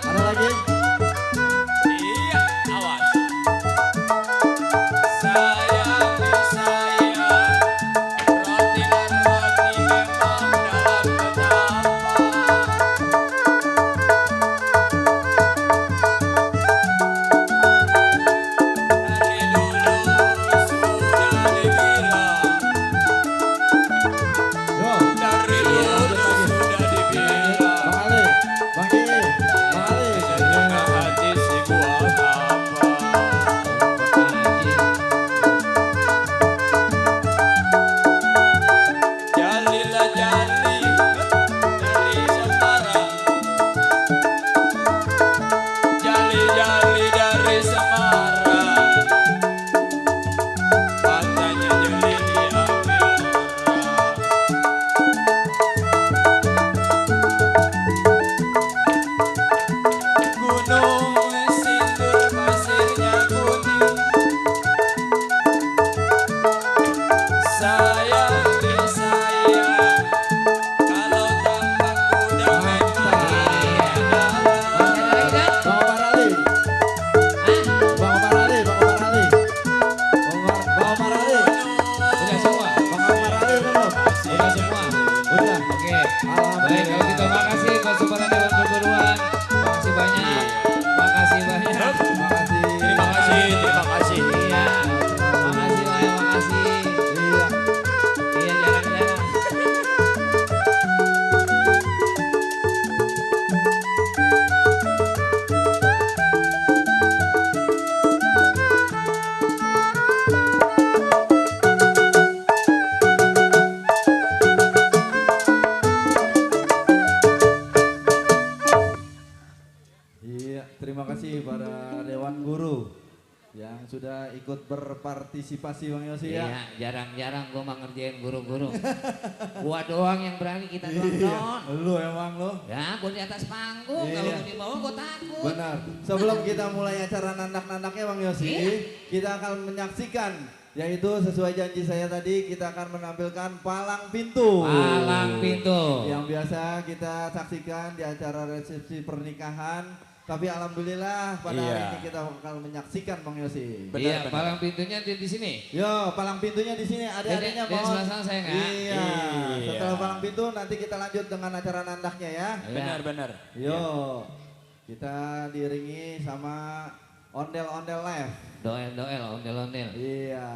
Ada lagi? Iya, awas. Sayang disayang, roti dan roti memang dalam betapa. Dari dulu sudah dibilang, Yo. dari dulu sudah dibilang. Bang Ali, Bang Gigi, Bang Ali. Jaga hati si buat apa? Jalilah jali dari Semarang, jali dari Semarang, katanya jeli diambil orang. Gunung sindur pasirnya kuning, sayang disayang, kalau tampak kuda memang ada. Bang Omar Ali. Bang Omar Ali, Bang Omar Ali. Bang Omar Ali. Udah semua. Bang Omar Ali belum? Udah semua. Udah. Oke. Baik, Alhamdulillah. kalau gitu makasih kesempatan Dewan Perguruan. Makasih banyak. Makasih banyak. Makasih. Terima kasih, terima kasih. Iya. Makasih banyak, makasih. Iya. Iya, jarang-jarang. Iya, terima kasih para Dewan Guru yang sudah ikut berpartisipasi Bang Yosi ya. Iya, jarang-jarang gue mah ngerjain guru-guru. Gua doang yang berani, kita doang Iya, non. lu emang lo. Ya, gue di atas panggung, Iya. kalau gue di bawah gue takut. Benar. Sebelum kita mulai acara nandak-nandaknya Bang Yosi, Iya. kita akan menyaksikan yaitu sesuai janji saya tadi kita akan menampilkan palang pintu. Palang pintu. Yang biasa kita saksikan di acara resepsi pernikahan. Tapi alhamdulillah pada hari Iya. ini kita bakal menyaksikan Bang Yosi. Benar, Iya, benar. palang pintunya di sini. Yo, palang pintunya di sini. Adik-adiknya Di mohon. sebelah sana saya nggak? Iya. Iya. Setelah palang pintu nanti kita lanjut dengan acara nandaknya ya. Benar, benar. Yo. Kita diiringi sama ondel-ondel live. Doel-doel, ondel-ondel. Iya.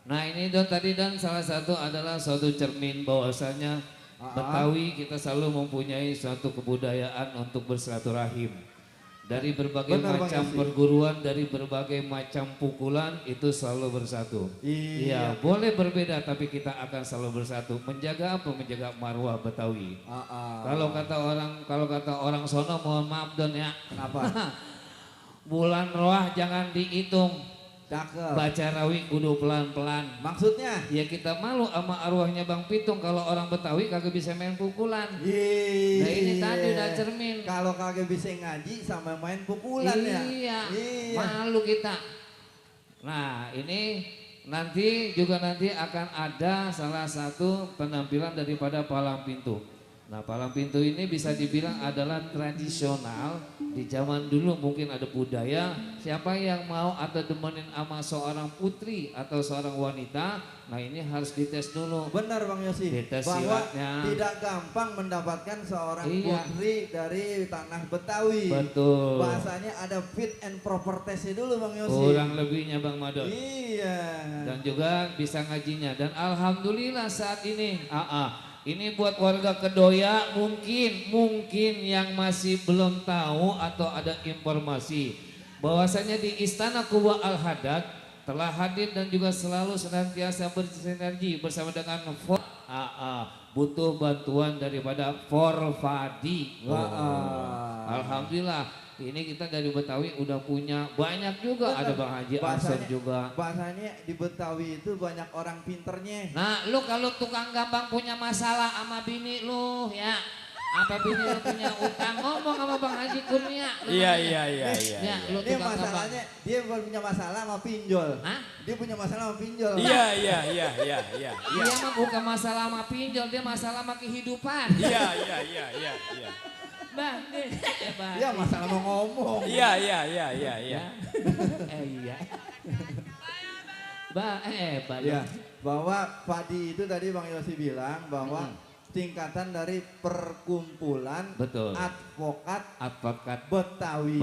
Nah ini Don tadi dan salah satu adalah suatu cermin bahwasanya Betawi kita selalu mempunyai suatu kebudayaan untuk bersilaturahim. Dari berbagai Benar, Bang macam Yosi. perguruan, dari berbagai macam pukulan itu selalu bersatu. Iya. Iya, boleh berbeda tapi kita akan selalu bersatu. Menjaga apa? Menjaga marwah Betawi. Kalau kata orang sono, mohon maaf Don ya. Kenapa? Bulan roah jangan dihitung. Cakep. Baca rawi kudu pelan-pelan. Maksudnya? Ya kita malu sama arwahnya Bang Pitung kalau orang Betawi kagak bisa main pukulan. Iya. Nah ini tadi udah cermin. Kalau kagak bisa ngaji sama main pukulan ya. Iya, Iya. malu kita. Nah ini nanti akan ada salah satu penampilan daripada palang pintu. Nah palang pintu ini bisa dibilang adalah tradisional. Di zaman dulu mungkin ada budaya, siapa yang mau atau demenin sama seorang putri atau seorang wanita, nah ini harus dites dulu. Benar Bang Yosi. Dites Bahwa silatnya. tidak gampang mendapatkan seorang Iya. putri dari tanah Betawi. Betul. Bahasanya ada fit and proper testnya dulu Bang Yosi. Kurang lebihnya Bang Madon. Iya. Dan juga bisa ngajinya. Dan alhamdulillah saat ini, ini buat warga Kedoya mungkin yang masih belum tahu atau ada informasi bahwasanya di Istana Kuba Al-Hadad telah hadir dan juga selalu senantiasa bersinergi bersama dengan butuh bantuan daripada Forfadi. Alhamdulillah. Ini kita dari Betawi udah punya banyak juga. Bener. Ada Bang Haji Ansor juga. Bahasanya di Betawi itu banyak orang pinternya. Nah lu kalau tukang gampang punya masalah sama bini lu ya, apa bini lu punya utang, ngomong sama Bang Haji Kurnia. Iya, iya, iya, iya. Ya, lu Ini tukang gampang. masalahnya dia punya masalah sama pinjol. Hah? Dia punya masalah sama pinjol. Iya, iya, iya, iya, iya. Dia mah bukan masalah sama pinjol, dia masalah sama kehidupan. Iya, iya, iya, iya, iya. Bang, Bang. Ya masalah mau ngomong. Iya. Iya. Bang, Bang. Ya, bahwa Padi itu tadi Bang Yosi bilang bahwa tingkatan dari perkumpulan Betul. advokat Betawi.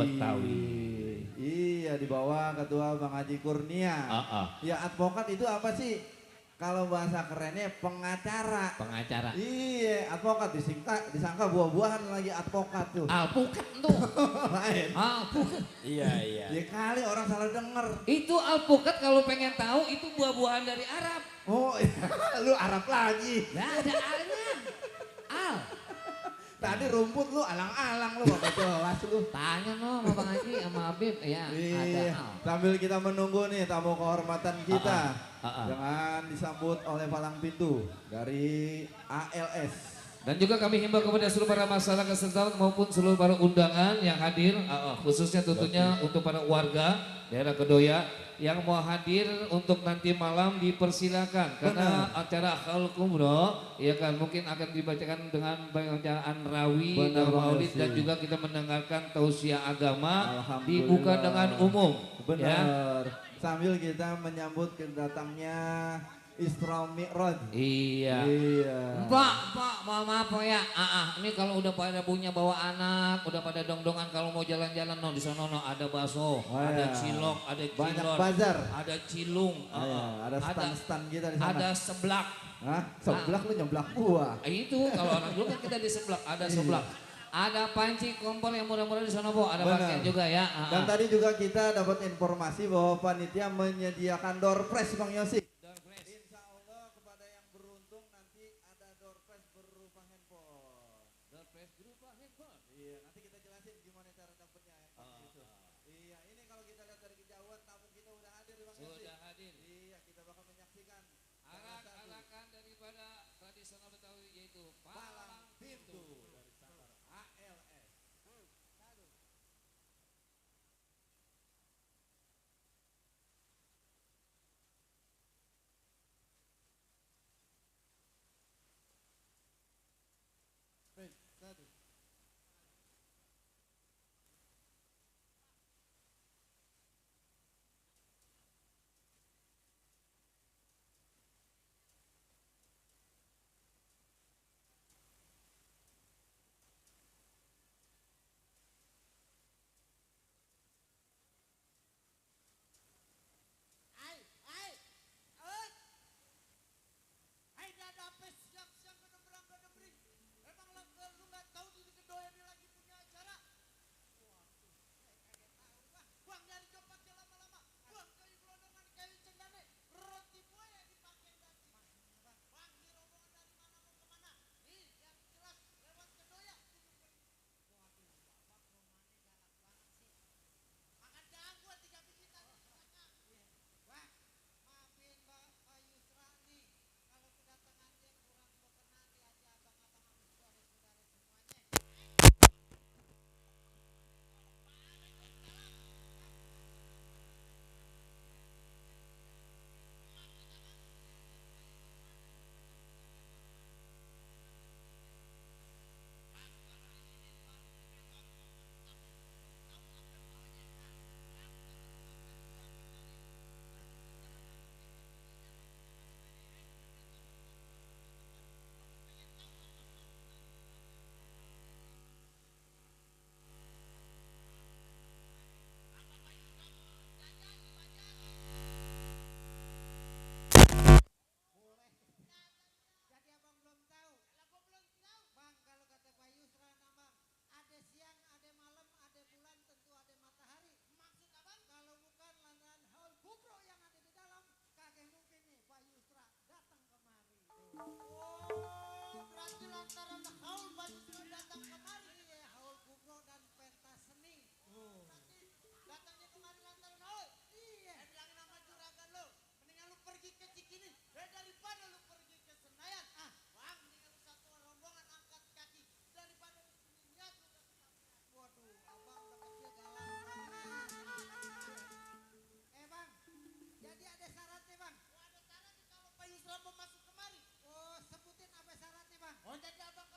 Iya, di bawah ketua Bang Haji Kurnia. Ya, advokat itu apa sih? Kalau bahasa kerennya pengacara. Iya, advokat disangka buah-buahan lagi advokat tuh. Alpukat tuh. Lain. Iya. Ya kali orang salah denger. Itu alpukat kalau pengen tahu itu buah-buahan dari Arab. Oh, lu Arab lagi. Nah, ada alnya. Al. Tadi rumput lu alang-alang lu gak jelas lu. Tanya no sama Bang Haji sama Habib ya. Ada Iya, al. sambil kita menunggu nih tamu kehormatan kita. Dengan disambut oleh palang pintu dari ALS. Dan juga kami himbau kepada seluruh para masyarakat setempat maupun seluruh para undangan yang hadir, khususnya tentunya untuk para warga daerah Kedoya yang mau hadir untuk nanti malam dipersilakan karena acara Haul Kubro ya kan mungkin akan dibacakan dengan bacaan rawi dan maulid dan juga kita mendengarkan tausiah agama dibuka dengan umum. Benar. Sambil kita menyambut kedatangnya Isra Mi'raj. Iya. Pak, maaf ya. Ini kalau udah pada punya bawa anak, udah pada dongdongan kalau mau jalan-jalan no di sana no ada bakso, ada cilok, ada banyak cilor, bazar, ada cilung, ada stand-stand kita di sana. ada seblak. Hah? Seblak lu nyeblak gua. Itu kalau orang dulu kan kita di seblak, ada seblak. Ada panci kompor yang murah-murah di sana, Bo. Ada pakaian juga ya. Dan tadi juga kita dapat informasi bahwa panitia menyediakan door prize Bang Yosi. Insya Allah kepada yang beruntung nanti ada door prize berupa handphone. Door prize berupa handphone. Iya, nanti kita jelasin gimana cara dapetnya handphone itu. Iya, ini kalau kita lihat dari kejauhan tamu kita udah hadir Bang Yosi. Sudah hadir. Iya, kita bakal menyaksikan arak-arakan daripada tradisional Betawi yaitu palang pintu. ALS. Oh, jadi abang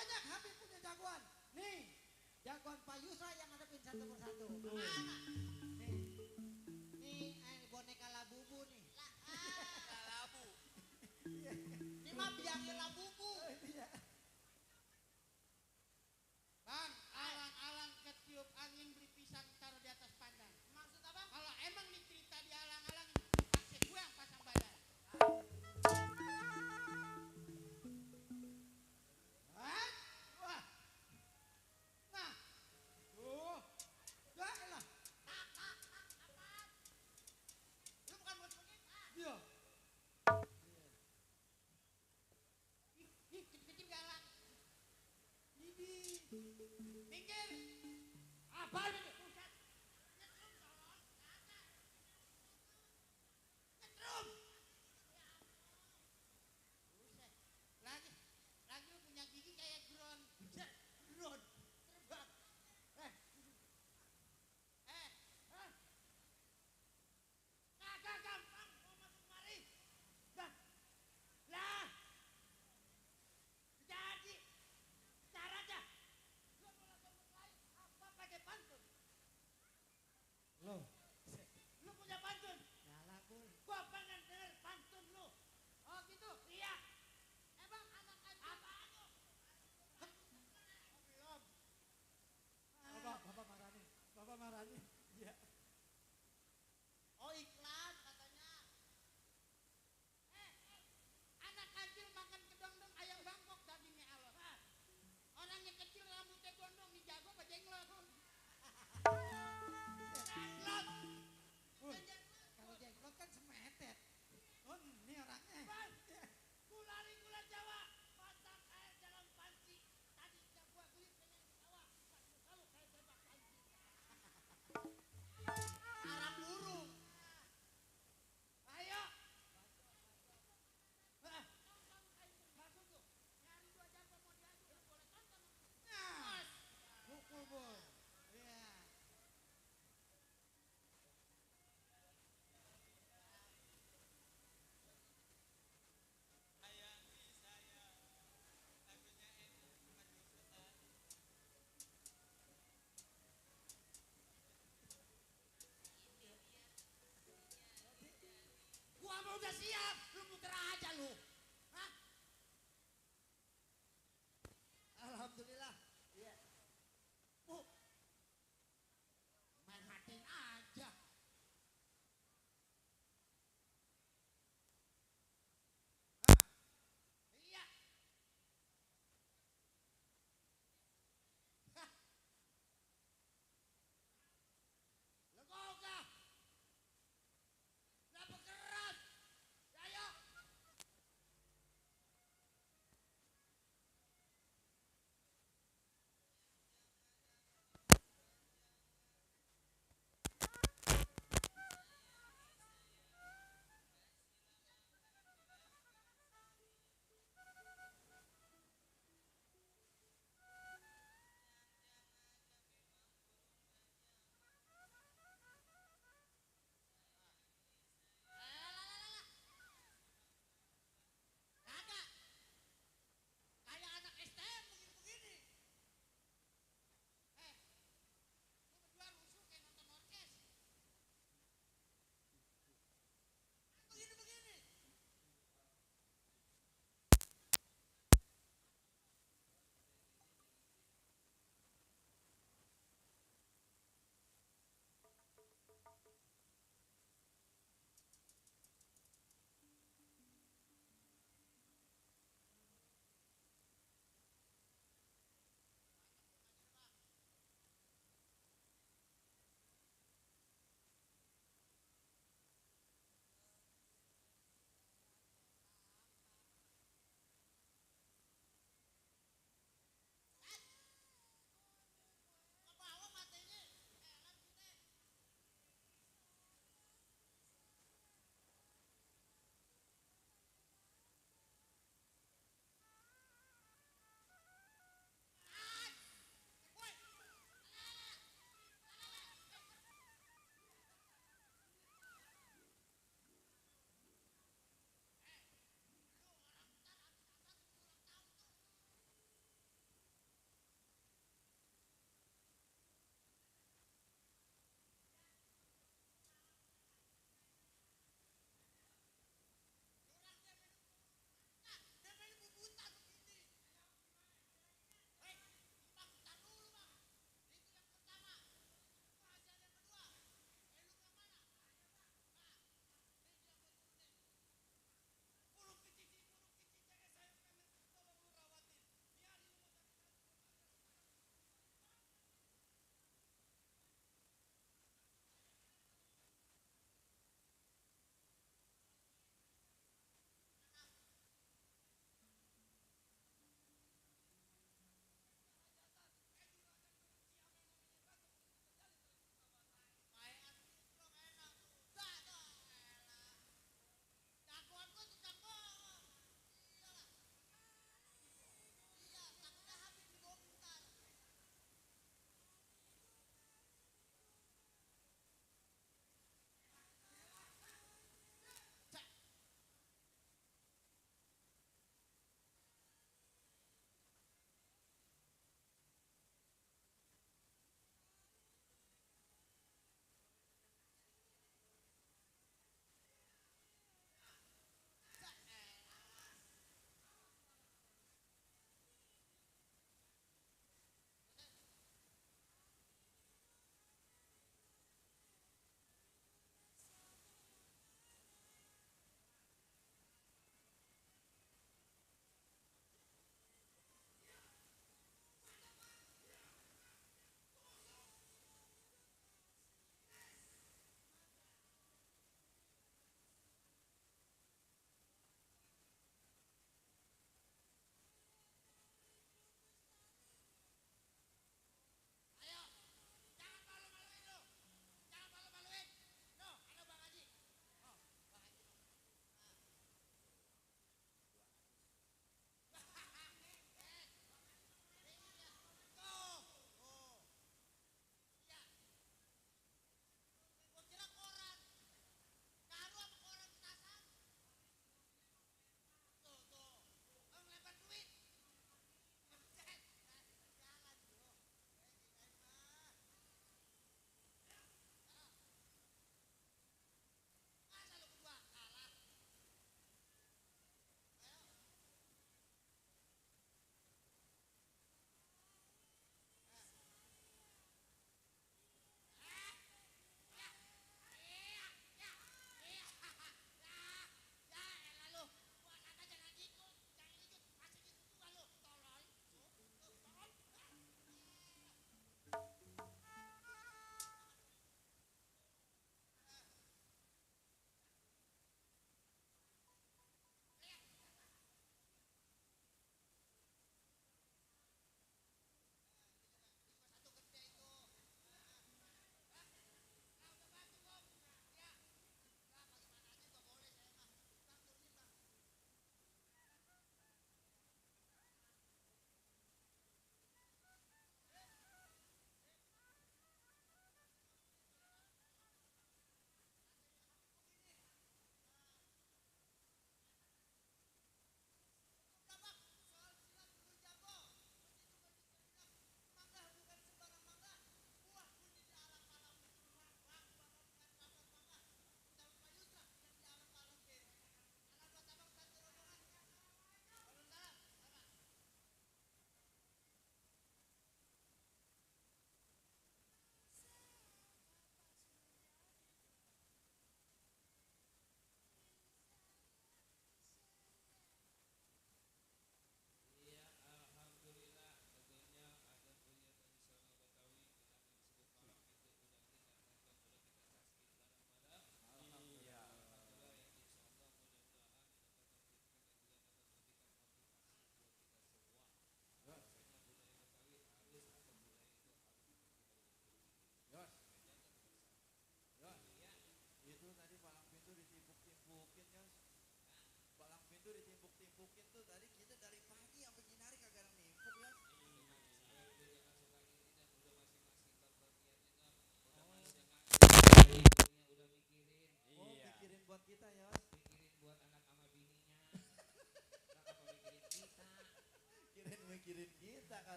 banyak Habib punya jagoan. Nih, jagoan Pak Yusra yang ngadepin satu persatu. Nih boneka Labubu nih. Labu. Ini mah biangnya Labubu. Bang, alang-alang ketiup angin beli pisang taruh di atas pandan. Maksud apa? Kalau emang dicerita di alang-alang, pasti gue yang pasang badan. Hah? Wah. Nah. Tuh. Dah lah.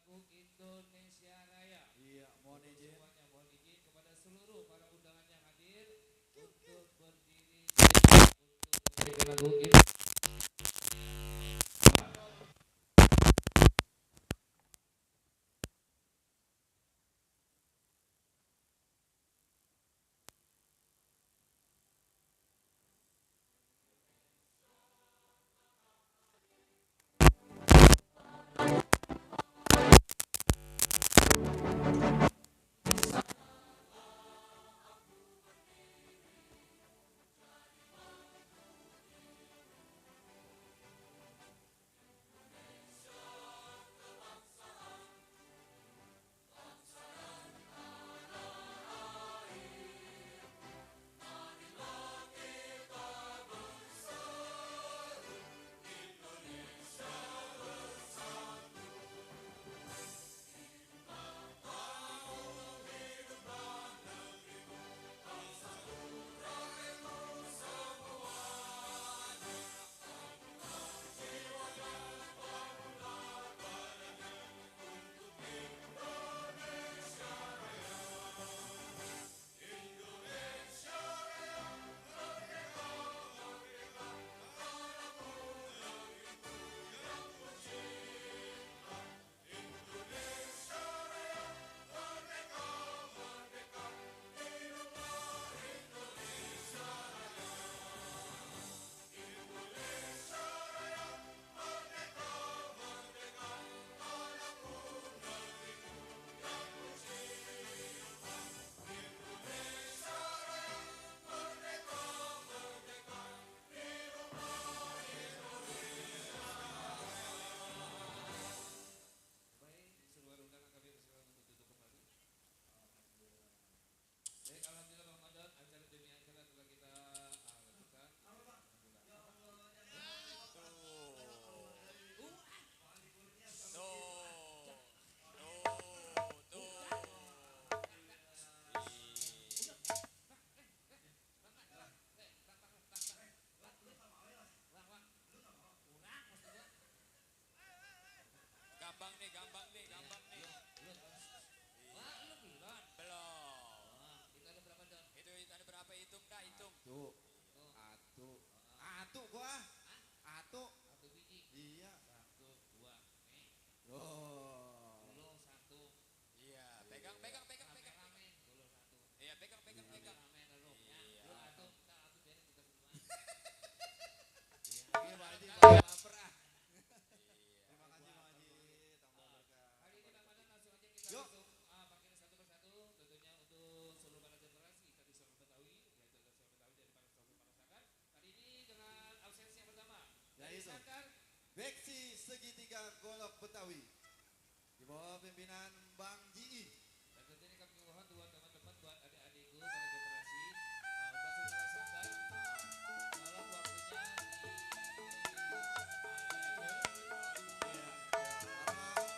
lagu Indonesia Raya. Iya, mohon izin. Semuanya mohon izin kepada seluruh para undangan yang hadir untuk berdiri untuk lagu Indonesia. Gampang nih. Wah, lu belum. Belum. Itu ada berapa don? Itu ada berapa, hitung dah, hitung. Tuh. Atu gua. Atu. Satu biji. Iya. 1, 2. Nih. Oh. Dulu 1. Iya, pegang. Rame-rame. Dulu 1. Iya, pegang. Rame-rame dulu. Ya. Iya. Lu atu, tak atu beres kita semua. Iya, Pak Haji, baper ah. Terima kasih Pak Haji, tambah berkah. Hari ini Ramadan langsung aja kita Yuk. langsung pakai satu persatu, tentunya untuk seluruh para generasi tradisional Betawi, yaitu tradisional Betawi dari para sepupu merasakan. Hari ini dengan audiens yang pertama, dari Yaitu Sangkar Beksi Segitiga Golok Betawi di bawah pimpinan Bang Ji. dan tentunya kami mohon dua teman-teman buat adik-adikku para generasi untuk para Sangkar, tolong waktunya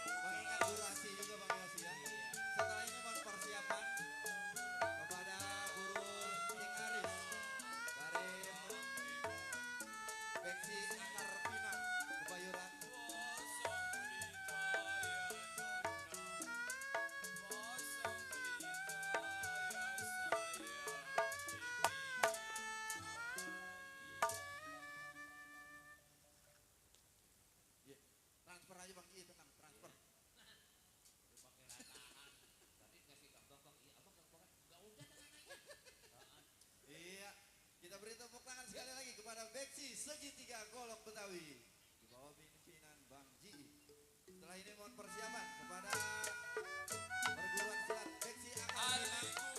Mengingat durasi juga Bang Yosi ya. Setelah ini mohon persiapan kepada guru King Aris dari Beksi Akar Pinang Kebayuran. Iya, transfer aja Bang Ji, tenang, transfer. pakai latahan. Tadi kasih gampang, iya abang gampang. Enggak udah tenang aja. Iya, kita beri tepuk tangan sekali lagi kepada Beksi Segitiga Golok Betawi di bawah pimpinan Bang Ji. Setelah ini mohon persiapan kepada perguruan silat Beksi Akar Pinang.